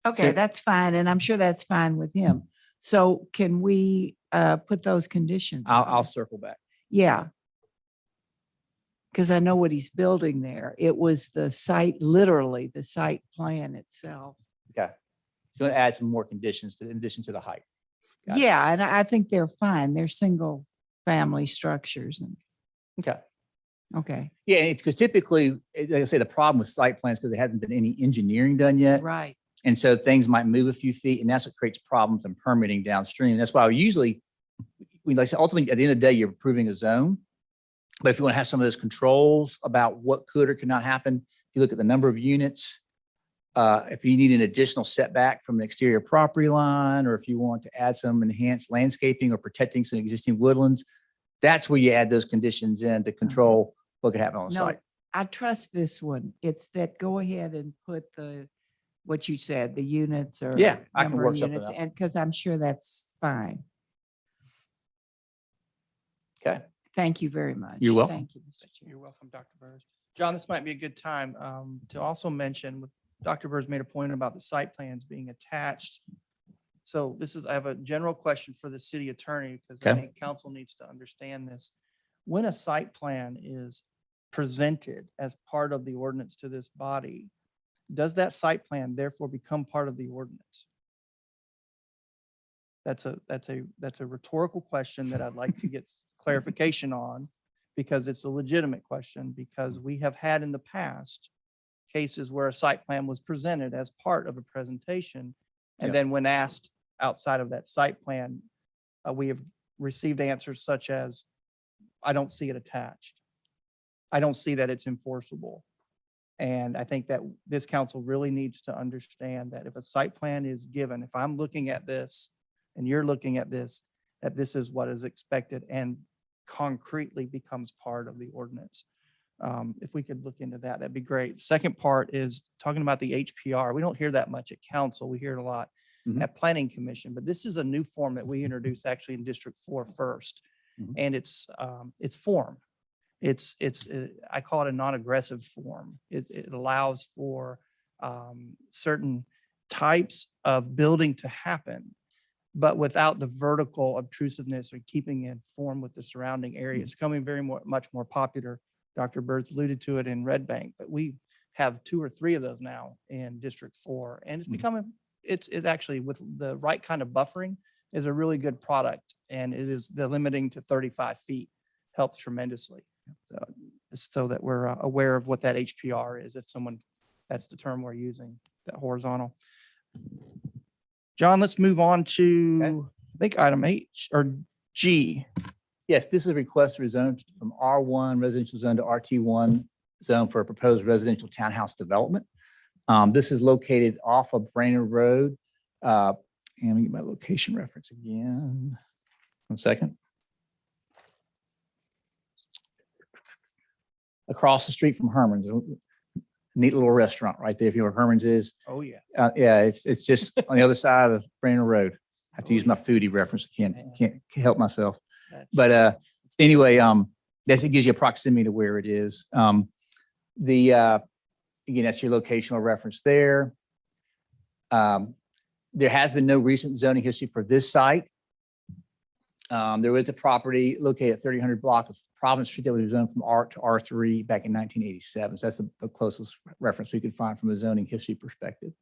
Okay, So- that's fine. And I'm sure that's fine with him. So can we put those conditions? I'll on? circle back. Yeah. Because I know what he's building there. It was the site, literally the site plan itself. Okay. So add some more conditions in addition to the height. Got it. Yeah, and I think they're fine. They're single family structures and, Okay. okay. Yeah, because typically, like I say, the problem with site plans because there hasn't been any engineering done yet. Right. And so things might move a few feet and that's what creates problems in permitting downstream. That's why we like I said, ultimately, at the end of the day, you're approving a zone. But if you want to have some of those controls about what could or could not happen, if you look at the number of units, if you need an additional setback from an exterior property line, or if you want to add some enhanced landscaping or protecting some existing woodlands, that's where you add those conditions in to control what could happen on the No, site. I trust this one. It's that go ahead and put what you said, the units or. Yeah, I can number work of something units, out. and because I'm sure that's fine. Okay. Thank you very much. You're welcome. Thank you, Mr. Chair. You're welcome, Dr. Burrs. John, this might be a good time to also mention, Dr. Burrs made a point about the site plans being attached. So I have a general question for the city attorney, because I Okay. think council needs to understand this. When a site plan is presented as part of the ordinance to this body, does that site plan therefore become part of the ordinance? That's a rhetorical question that I'd like to get clarification on, because it's a legitimate question, because we have had in the past cases where a site plan was presented as part of a presentation. And Yep. then when asked outside of that site plan, we have received answers such as, I don't see it attached. I don't see that it's enforceable. And I think that this council really needs to understand that if a site plan is given, if I'm looking at this and you're looking at this, that this is what is expected and concretely becomes part of the ordinance. If we could look into that, that'd be great. Second part is talking about the HPR. We don't hear that much at council. We hear it a lot Mhm. at planning commission, but this is a new form that we introduced actually in District 4 first. Mhm. And it's form. I call it a non-aggressive form. It allows for certain types of building to happen, but without the vertical obtrusiveness or keeping it form with the surrounding area. It's becoming much more popular. Dr. Bird's alluded to it in Red Bank, but we have 2 or 3 of those now in District 4, and it's actually, with the right kind of buffering, is a really good product, and it is the limiting to 35 feet helps tremendously. So that we're aware of what that HPR is, if someone, that's the term we're using, that horizontal. John, let's move on to, I think, item H or G. Yes, this is a request to rezone from R1 residential zone to RT1 zone for a proposed residential townhouse development. This is located off of Brainerd Road. And let me get my location reference again. 1 second. Across the street from Herman's, a neat little restaurant right there. If you know where Herman's is. Oh, yeah. Yeah, it's just on the other side of Brainerd Road. I have to use my foodie reference. I can't help myself. But anyway, it gives you a proximity to where it is. Again, that's your locational reference there. There has been no recent zoning history for this site. There was a property located at 3000 block of Province Street that was zoned from R to R3 back in 1987. So that's the closest reference we could find from a zoning history perspective.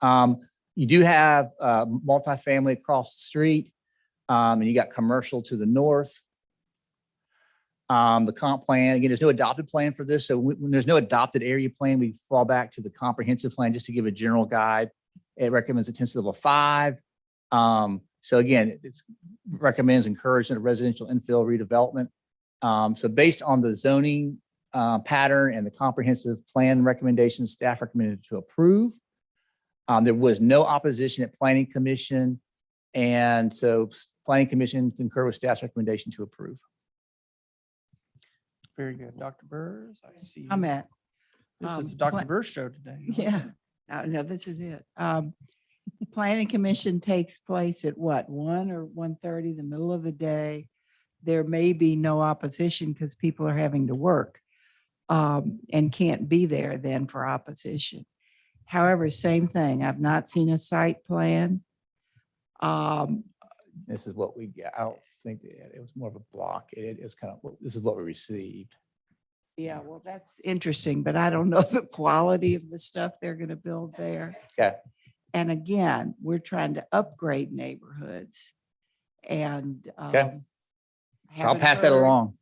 You do have multifamily across the street, and you got commercial to the north. The comp plan, again, there's no adopted plan for this. So when there's no adopted area plan, we fall back to the comprehensive plan just to give a general guide. It recommends a intensity level 5. So again, it recommends encouragement of residential infill redevelopment. So based on the zoning pattern and the comprehensive plan recommendations, staff recommended to approve. There was no opposition at Planning Commission. And so Planning Commission concur with staff's recommendation to approve. Very good. Dr. Burrs, I see. I'm at. This is the Pla- Dr. Burrs show today. Yeah, no, this is it. Planning Commission takes place at what, 1 or 1:30, the middle of the day. There may be no opposition because people are having to work and can't be there then for opposition. However, same thing. I've not seen a site plan. This is what we got. I don't think that it was more of a block. It was kind of, this is what we received. Yeah, well, that's interesting, but I don't know the quality of the stuff they're going to build there. Okay. And again, we're trying to upgrade neighborhoods and Okay. So I'll haven't pass that heard- along.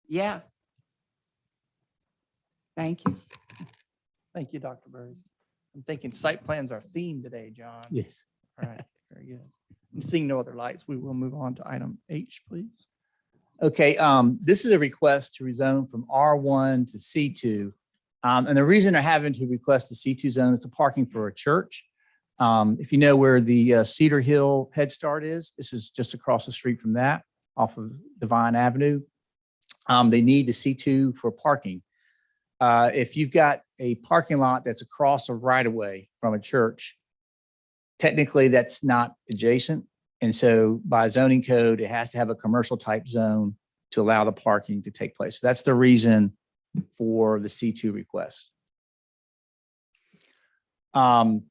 Yeah. Thank you. Thank you, Dr. Burrs. I'm thinking site plans are theme today, John. Yes. All right, very good. I'm seeing no other lights. We will move on to item H, please. Okay, this is a request to rezone from R1 to C2. And the reason they're having to request the C2 zone is a parking for a church. If you know where the Cedar Hill Head Start is, this is just across the street from that, off of Divine Avenue. They need the C2 for parking. If you've got a parking lot that's across a right-of-way from a church, technically that's not adjacent. And so by zoning code, it has to have a commercial type zone to allow the parking to take place. So that's the reason for the C2 request. Again,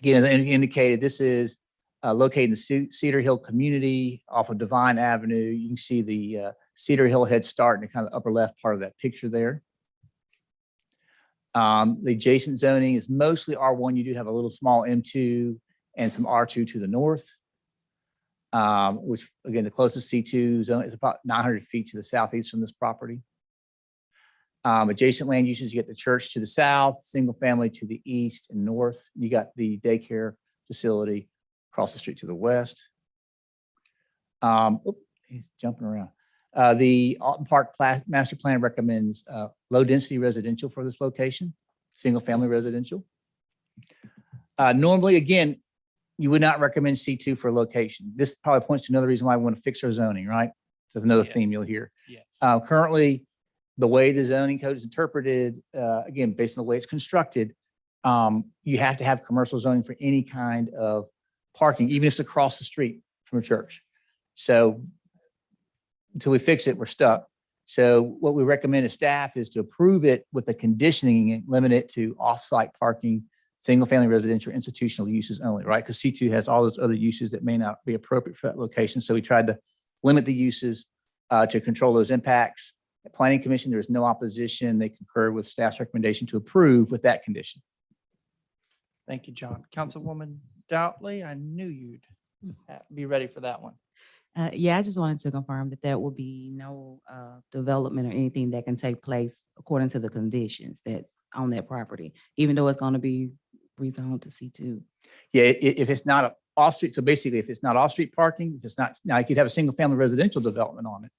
as I indicated, this is located in the Cedar Hill community off of Divine Avenue. You can see the Cedar Hill Head Start in the kind of upper left part of that picture there. The adjacent zoning is mostly R1. You do have a little small M2 and some R2 to the north, which again, the closest C2 zone is about 900 feet to the southeast from this property. Adjacent land uses, you get the church to the south, single family to the east and north. You got the daycare facility across the street to the west. He's jumping around. The Alton Park Master Plan recommends low density residential for this location, single family residential. Normally, again, you would not recommend C2 for a location. This probably points to another reason why we want to fix our zoning, right? So that's another theme you'll hear. Yes. Currently, the way the zoning code is interpreted, again, based on the way it's constructed, you have to have commercial zoning for any kind of parking, even if it's across the street from a church. So until we fix it, we're stuck. So what we recommend as staff is to approve it with the conditioning and limit it to off-site parking, single-family residential institutional uses only, right? Because C2 has all those other uses that may not be appropriate for that location. So we tried to limit the uses to control those impacts. At Planning Commission, there is no opposition. They concur with staff's recommendation to approve with that condition. Thank you, John. Councilwoman Doughtley, I knew you'd be ready for that one. Yeah, I just wanted to confirm that there will be no development or anything that can take place according to the conditions that's on that property, even though it's going to be rezoned to C2. Yeah, if it's not a off-street, so basically if it's not off-street parking, if it's not, now you could have a single-family residential development on it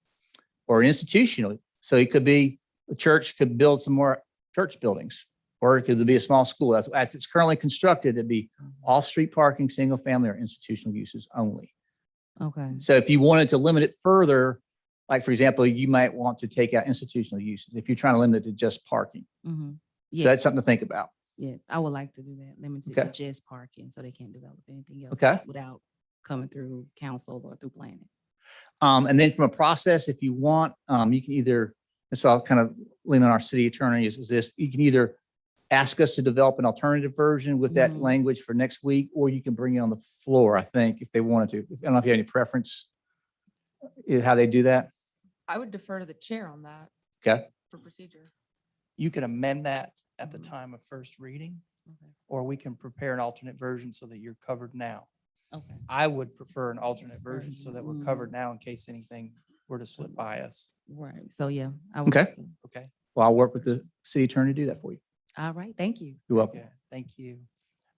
or an institutional. So it could be, the church could build some more church buildings, or it could be a small school. As it's currently constructed, it'd be off-street parking, single-family or institutional uses only. Okay. So if you wanted to limit it further, like for example, you might want to take out institutional uses if you're trying to limit it to just parking. Mm-hmm. So Yes, that's something to think about. yes, I would like to do that. Limited Okay. to just parking, so they can't develop anything else. Okay. Without coming through council or through planning. And then from a process, if you want, you can either, and so I'll kind of lean on our city attorney is this, you can either ask us to develop an alternative version with that Mhm. language for next week, or you can bring it on the floor, I think, if they wanted to. I don't know if you have any preference how they do that. I would defer to the chair on that Okay. for procedure. You can amend that at the Mhm. time of first reading, Okay. or we can prepare an alternate version so that you're covered now. Okay. I would prefer an alternate version so that we're covered Mm. now in case anything were to slip by us. Right. So, yeah. I would Okay. like to- Okay? Well, I'll work with the city attorney to do that for you. All right. Thank you. You're welcome. Okay, thank you.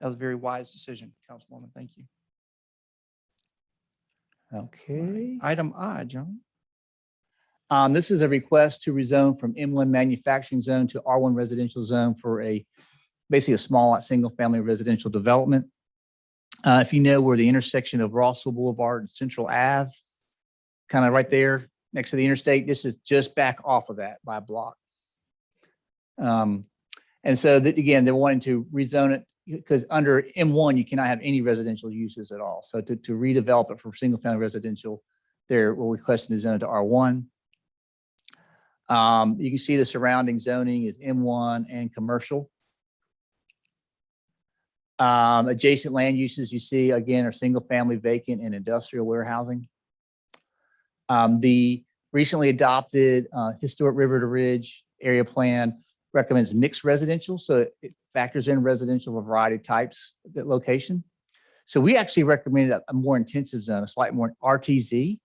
That was a very wise decision, Councilwoman. Thank you. Okay. Item I, John. This is a request to rezone from M1 manufacturing zone to R1 residential zone for basically a small, single-family residential development. If you know where the intersection of Rossville Boulevard and Central Ave, kind of right there next to the interstate, this is just back off of that by a block. And so that, again, they're wanting to rezone it because under M1, you cannot have any residential uses at all. So to redevelop it for single-family residential, we're requesting to zone it to R1. You can see the surrounding zoning is M1 and commercial. Adjacent land uses you see again are single-family vacant and industrial warehousing. The recently adopted Historic River to Ridge area plan recommends mixed residential, so it factors in residential of a variety of types at that location. So we actually recommended a more intensive zone, a slight more RTZ.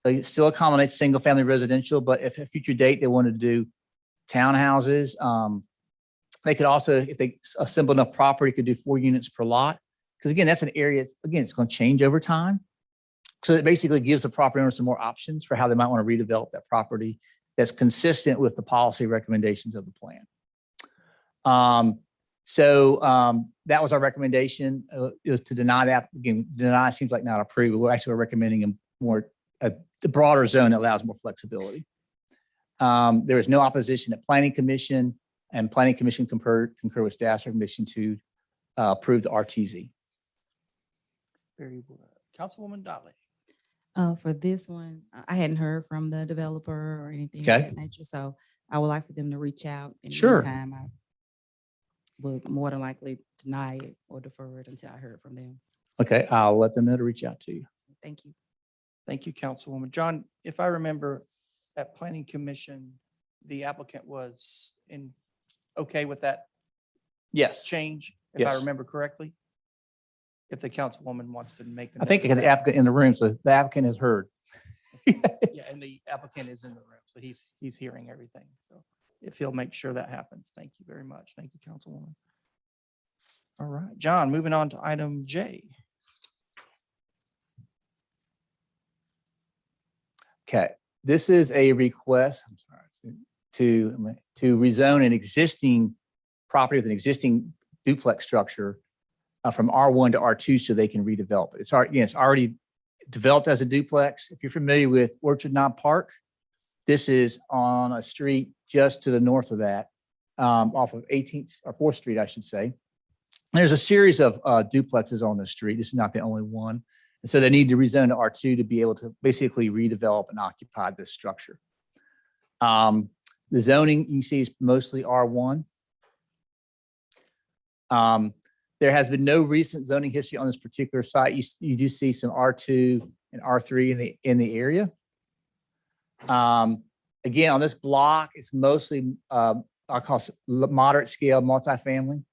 It still accommodates single-family residential, but if at a future date they wanted to do townhouses, they could also, if they assemble enough property, could do 4 units per lot. Because again, that's an area, again, it's going to change over time. So it basically gives the property owner some more options for how they might want to redevelop that property that's consistent with the policy recommendations of the plan. That was our recommendation. It was to deny that. Again, deny seems like not approve, but we're actually recommending a broader zone that allows more flexibility. There was no opposition at Planning Commission, and Planning Commission concur with staff's recommendation to approve the RTZ. Very well. Councilwoman Dolly. For this one, I hadn't heard from the developer or anything of Okay. that nature, so I would like for them to reach out. In the Sure. meantime, I would more than likely deny it or defer it until I heard from them. Okay, I'll let them know to reach out to you. Thank you. Thank you, Councilwoman. John, if I remember at Planning Commission, the applicant was okay with that Yes. change, if I Yes. remember correctly? If the councilwoman wants to make. I think note of the that. applicant in the room, so the applicant has heard. Yeah, and the applicant is in the room, so he's hearing everything. So if he'll make sure that happens. Thank you very much. Thank you, Councilwoman. All right, John, moving on to item J. Okay, this is a request, I'm sorry, to rezone an existing property with an existing duplex structure from R1 to R2 so they can redevelop it. It's already developed as a duplex. If you're familiar with Orchard Knob Park, this is on a street just to the north of that, off of 18th or 4th Street, I should say. And there's a series of duplexes on the street. This is not the only one. And so they need to rezone to R2 to be able to basically redevelop and occupy this structure. The zoning you can see is mostly R1. There has been no recent zoning history on this particular site. You do see some R2 and R3 in the area. Again, on this block, it's mostly I call moderate scale multifamily.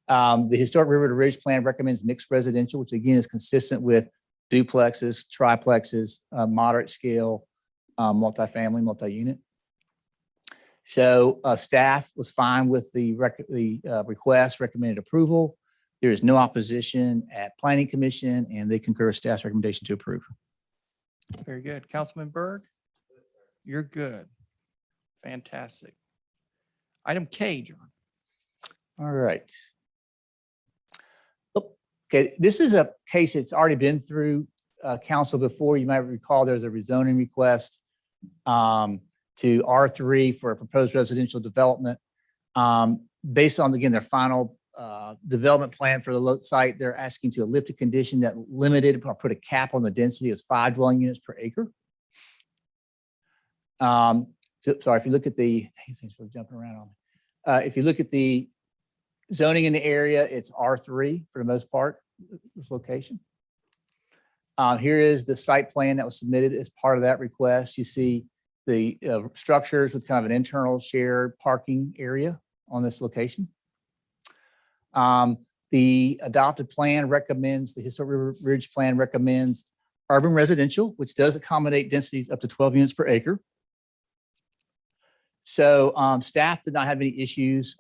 The Historic River to Ridge Plan recommends mixed residential, which again is consistent with duplexes, triplexes, moderate scale multifamily, multi-unit. So staff was fine with the request, recommended approval. There is no opposition at Planning Commission, and they concur with staff's recommendation to approve. Very good. Councilman Berg? You're good. Fantastic. Item K, John. All right. Okay, this is a case that's already been through council before. You might recall there's a rezoning request to R3 for a proposed residential development. Based on, again, their final development plan for the site, they're asking to lift a condition that limited or put a cap on the density as 5 dwelling units per acre. Sorry, if you look at the, things are jumping around on me. If you look at the zoning in the area, it's R3 for the most part, this location. Here is the site plan that was submitted as part of that request. You see the structures with kind of an internal shared parking area on this location. The adopted plan recommends, the Historic River Ridge Plan recommends urban residential, which does accommodate densities up to 12 units per acre. So staff did not have any issues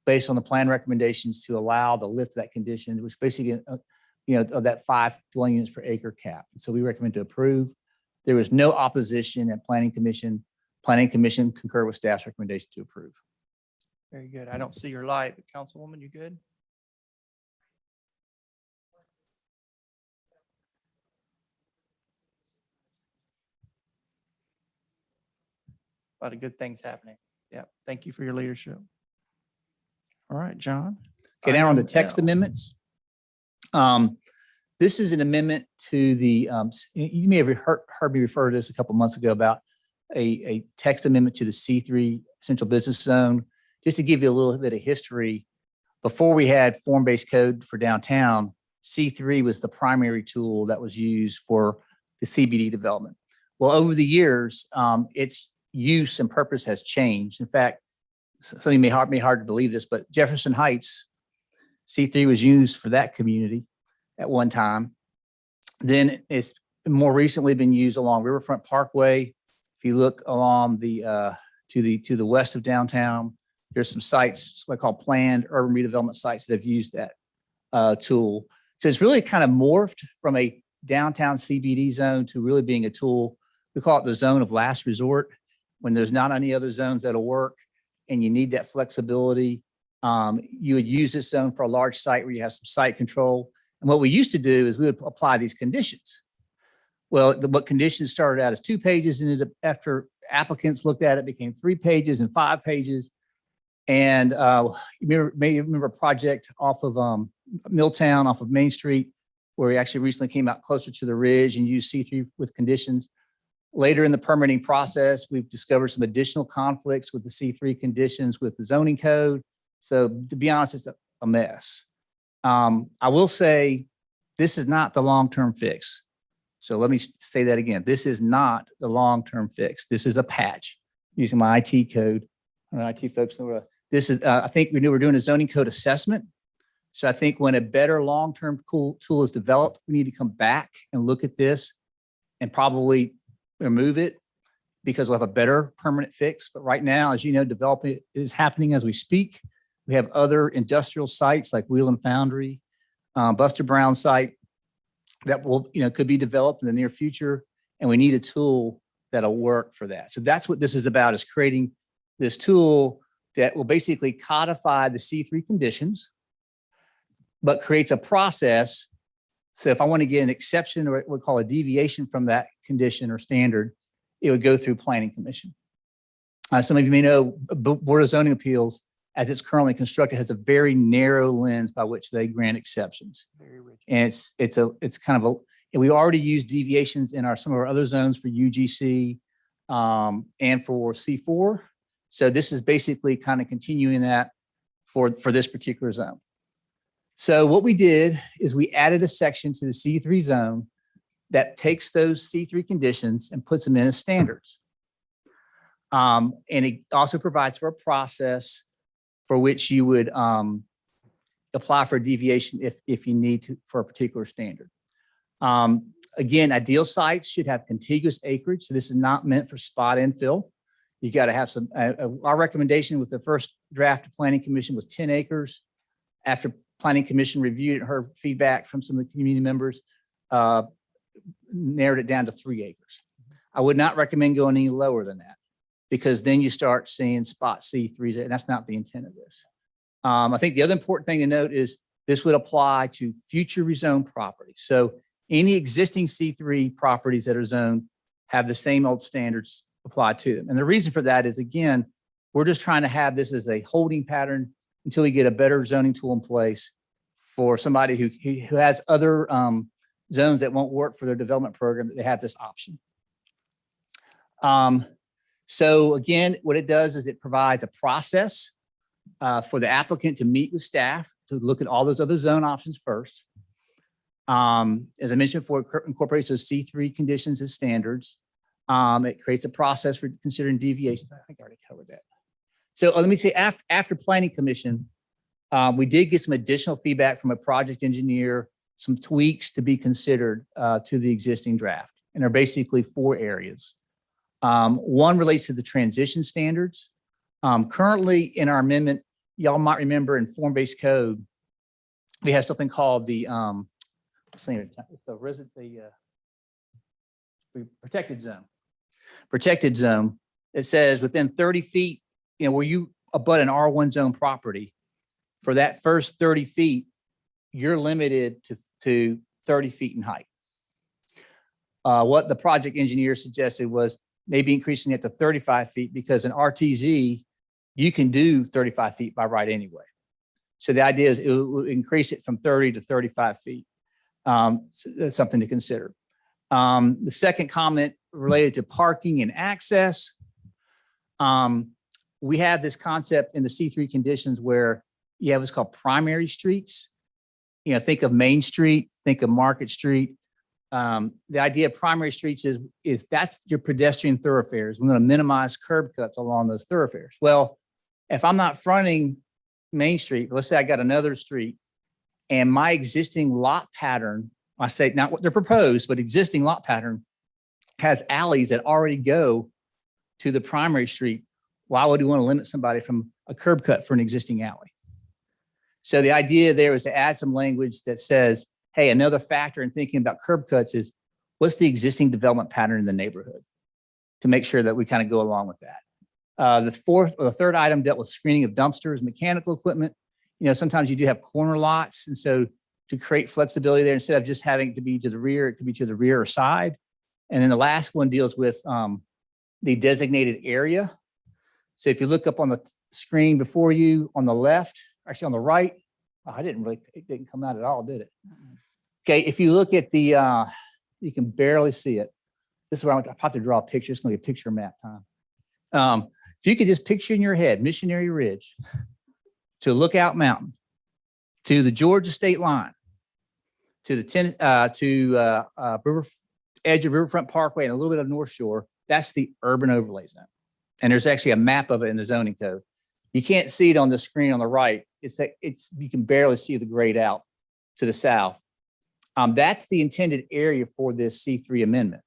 based on the plan recommendations to allow the lift of that condition, which basically, of that 5 dwelling units per acre cap. So we recommend to approve. There was no opposition at Planning Commission. Planning Commission concurred with staff's recommendation to approve. Very good. I don't see your light, but Councilwoman, you good? A lot of good things happening. Yeah. Thank you for your leadership. All right, John. Okay, now on the Item text L. amendments. This is an amendment to the, you may have heard me refer to this a couple months ago about a text amendment to the C3 Central Business Zone. Just to give you a little bit of history, before we had form-based code for downtown, C3 was the primary tool that was used for the CBD development. Well, over the years, its use and purpose has changed. In fact, some of you may hard to believe this, but Jefferson Heights, C3 was used for that community at one time. Then it's more recently been used along Riverfront Parkway. If you look along the to the west of downtown, there's some sites, what I call planned urban redevelopment sites that have used that tool. So it's really kind of morphed from a downtown CBD zone to really being a tool. We call it the zone of last resort, when there's not any other zones that'll work and you need that flexibility. You would use this zone for a large site where you have some site control. And what we used to do is we would apply these conditions. Well, what conditions started out as 2 pages, and after applicants looked at it, became 3 pages and 5 pages. And you may remember a project off of Milltown, off of Main Street, where we actually recently came out closer to the ridge and used C3 with conditions. Later in the permitting process, we've discovered some additional conflicts with the C3 conditions with the zoning code. So to be honest, it's a mess. I will say this is not the long-term fix. So let me say that again. This is not the long-term fix. This is a patch using my IT code. IT folks know this is, I think we knew we're doing a zoning code assessment. So I think when a better long-term tool is developed, we need to come back and look at this and probably remove it because we'll have a better permanent fix. But right now, as you know, development is happening as we speak. We have other industrial sites like Wheel and Foundry, Buster Brown site that will, could be developed in the near future. And we need a tool that'll work for that. So that's what this is about, is creating this tool that will basically codify the C3 conditions, but creates a process. So if I want to get an exception or what we call a deviation from that condition or standard, it would go through Planning Commission. Some of you may know Board of Zoning Appeals, as it's currently constructed, has a very narrow lens by which they grant exceptions. Very rich. And it's kind of And we already use deviations in some of our other zones for UGC and for C4. So this is basically kind of continuing that for this particular zone. So what we did is we added a section to the C3 zone that takes those C3 conditions and puts them in as standards. And it also provides for a process for which you would apply for a deviation if you need to for a particular standard. Again, ideal sites should have contiguous acreage. So this is not meant for spot infill. You got to have some, our recommendation with the first draft of Planning Commission was 10 acres. After Planning Commission reviewed and heard feedback from some of the community members, narrowed it down to 3 acres. I would not recommend going any lower than that because then you start seeing spot C3s, and that's not the intent of this. I think the other important thing to note is this would apply to future rezoned properties. So any existing C3 properties that are zoned have the same old standards applied to them. And the reason for that is, again, we're just trying to have this as a holding pattern until we get a better zoning tool in place for somebody who has other zones that won't work for their development program, that they have this option. So again, what it does is it provides a process for the applicant to meet with staff to look at all those other zone options first. As I mentioned before, it incorporates those C3 conditions as standards. It creates a process for considering deviations. I think I already covered that. So let me say, after Planning Commission, we did get some additional feedback from a project engineer, some tweaks to be considered to the existing draft. And there are basically 4 areas. One relates to the transition standards. Currently in our amendment, y'all might remember in form-based code, we have something called the protected zone. Protected zone. It says within 30 feet, where you abut an R1 zone property, for that first 30 feet, you're limited to 30 feet in height. What the project engineer suggested was maybe increasing it to 35 feet because in RTZ, you can do 35 feet by right anyway. So the idea is it will increase it from 30 to 35 feet. So that's something to consider. The second comment related to parking and access. We have this concept in the C3 conditions where you have what's called primary streets. Think of Main Street, think of Market Street. The idea of primary streets is that's your pedestrian thoroughfares. We're going to minimize curb cuts along those thoroughfares. Well, if I'm not fronting Main Street, let's say I got another street and my existing lot pattern, I say not what they're proposed, but existing lot pattern has alleys that already go to the primary street. Why would we want to limit somebody from a curb cut for an existing alley? So the idea there is to add some language that says, hey, another factor in thinking about curb cuts is what's the existing development pattern in the neighborhood to make sure that we kind of go along with that. The third item dealt with screening of dumpsters, mechanical equipment. Sometimes you do have corner lots. And so to create flexibility there, instead of just having it to be to the rear, it could be to the rear or side. And then the last one deals with the designated area. So if you look up on the screen before you on the left, actually on the right, it didn't come out at all, did it? Okay, if you look at the, you can barely see it. This is where I have to draw a picture. It's going to be a picture map time. If you could just picture in your head, Missionary Ridge to Lookout Mountain, to the Georgia state line, to the edge of Riverfront Parkway and a little bit of North Shore, that's the urban overlay zone. And there's actually a map of it in the zoning code. You can't see it on the screen on the right. You can barely see the grade out to the south. That's the intended area for this C3 amendment.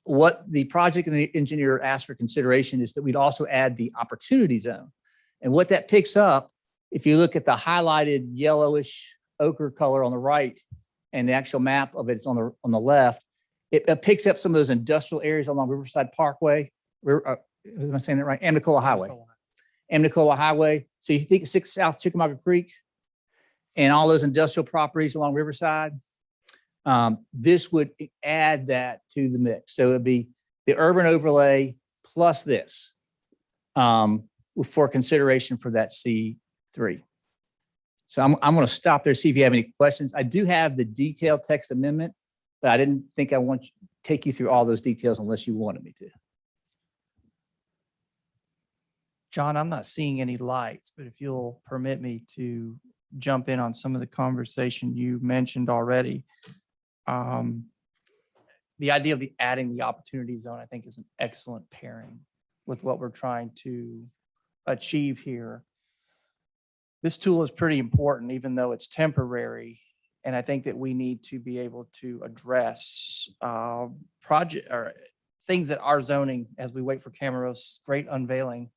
What the project engineer asked for consideration is that we'd also add the opportunity zone. And what that picks up, if you look at the highlighted yellowish ochre color on the right and the actual map of it's on the left, it picks up some of those industrial areas along Riverside Parkway. Am I saying that right? Amnicola Highway. Amnicola Highway. So you think 6 South Chickamauga Creek and all those industrial properties along Riverside, this would add that to the mix. So it'd be the urban overlay plus this for consideration for that C3. So I'm going to stop there, see if you have any questions. I do have the detailed text amendment but I didn't think I want to take you through all those details unless you wanted me to. John, I'm not seeing any lights, but if you'll permit me to jump in on some of the conversation you mentioned already. The idea of adding the opportunity zone, I think, is an excellent pairing with what we're trying to achieve here. This tool is pretty important, even though it's temporary. And I think that we need to be able to address project or things that our zoning, as we wait for Camaros' great unveiling,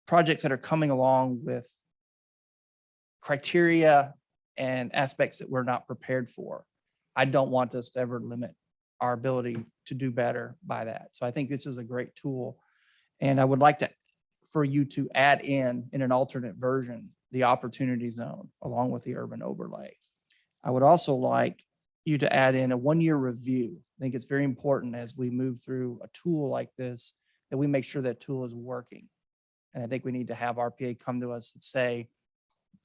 projects that are coming along with criteria and aspects that we're not prepared for. I don't want us to ever limit our ability to do better by that. So I think this is a great tool. And I would like for you to add in an alternate version, the opportunity zone along with the urban overlay. I would also like you to add in a 1-year review. I think it's very important as we move through a tool like this, that we make sure that tool is working. And I think we need to have RPA come to us and say,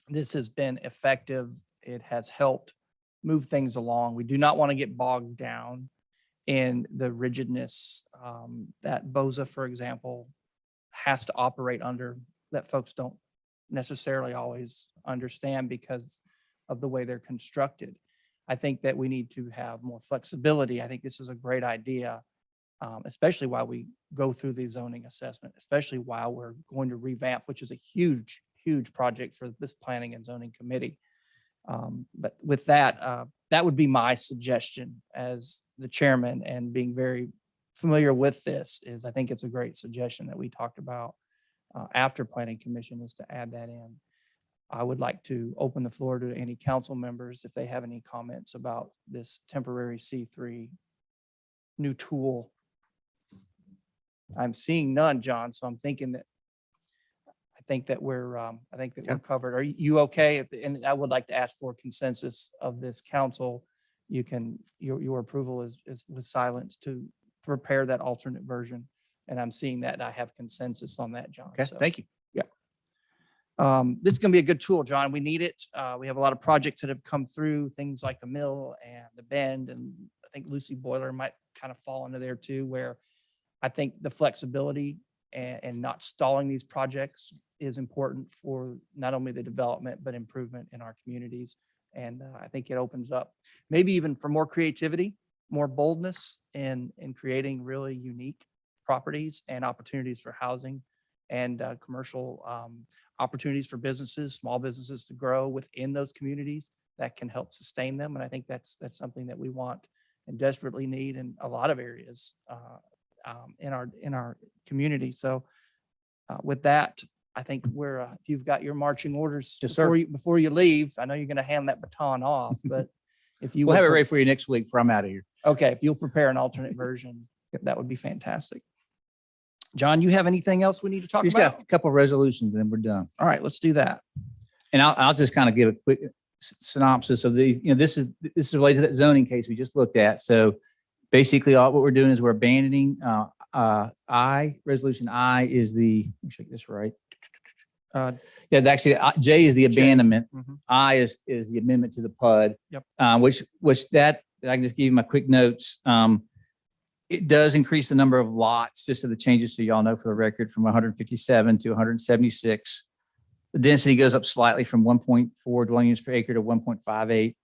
this has been effective. It has helped move things along. We do not want to get bogged down in the rigidness that BOZA, for example, has to operate under, that folks don't necessarily always understand because of the way they're constructed. I think that we need to have more flexibility. I think this is a great idea, especially while we go through the zoning assessment, especially while we're going to revamp, which is a huge, huge project for this planning and zoning committee. But with that, that would be my suggestion as the chairman, and being very familiar with this, is I think it's a great suggestion that we talked about after planning commission, is to add that in. I would like to open the floor to any council members if they have any comments about this temporary C3 new tool. I'm seeing none, John, so I'm thinking that I think that we're covered. Are you okay? And I would like to ask for consensus of this council. You can, your approval is with silence to prepare that alternate version. And I'm seeing that, and I have consensus on that, John. Okay, So, thank you. yeah. This is going to be a good tool, John. We need it. We have a lot of projects that have come through, things like the mill and the bend, and I think Lucy Boiler might kind of fall into there too, where I think the flexibility and not stalling these projects is important for not only the development, but improvement in our communities. And I think it opens up maybe even for more creativity, more boldness in creating really unique properties and opportunities for housing and commercial opportunities for businesses, small businesses to grow within those communities that can help sustain them. And I think that's something that we want and desperately need in a lot of areas in our community. So with that, I think if you've got your marching orders Yes, sir. before you leave, I know you're going to hand that baton off, but if you We'll would have it ready for you next week before I'm out of here. okay, if you'll prepare an alternate version, that would be fantastic. John, you have anything else we need to talk We just about? got a couple of resolutions and then we're done. All right, let's do that. And I'll just kind of give a quick synopsis of these. This is related to that zoning case we just looked at. So basically all what we're doing is we're abandoning resolution I is let me check this right. Actually J is the abandonment. Mhm. I is the amendment to the PUD. Yep. Which that I can just give you my quick notes. It does increase the number of lots, just so the changes, so y'all know for the record, from 157 to 176. The density goes up slightly from 1.4 dwelling units per acre to 1.58.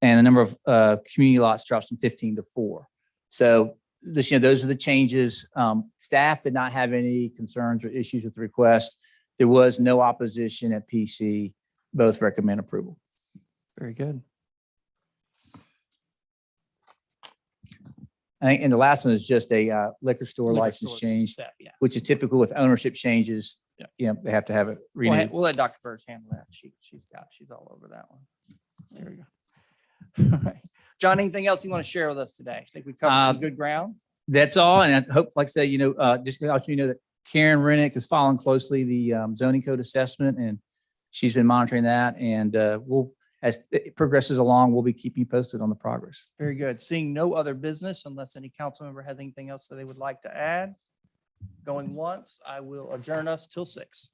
And the number of community lots drops from 15 to 4. So those are the changes. Staff did not have any concerns or issues with the request. There was no opposition at PC. Both recommend approval. Very good. And the last one is just a liquor store Liquor license stores change, step, yeah. which is typical with ownership changes. Yeah. They have to have it We'll renewed. let Dr. Burrs handle that. She's all over that one. There we go. All right. John, anything else you want to share with us today? I think we covered some good ground. That's all. And I hope, like I say, just to let you know that Karen Rennick is following closely the zoning code assessment, and she's been monitoring that. And as it progresses along, we'll be keeping you posted on the progress. Very good. Seeing no other business, unless any council member has anything else that they would like to add. Going once, I will adjourn us till 6.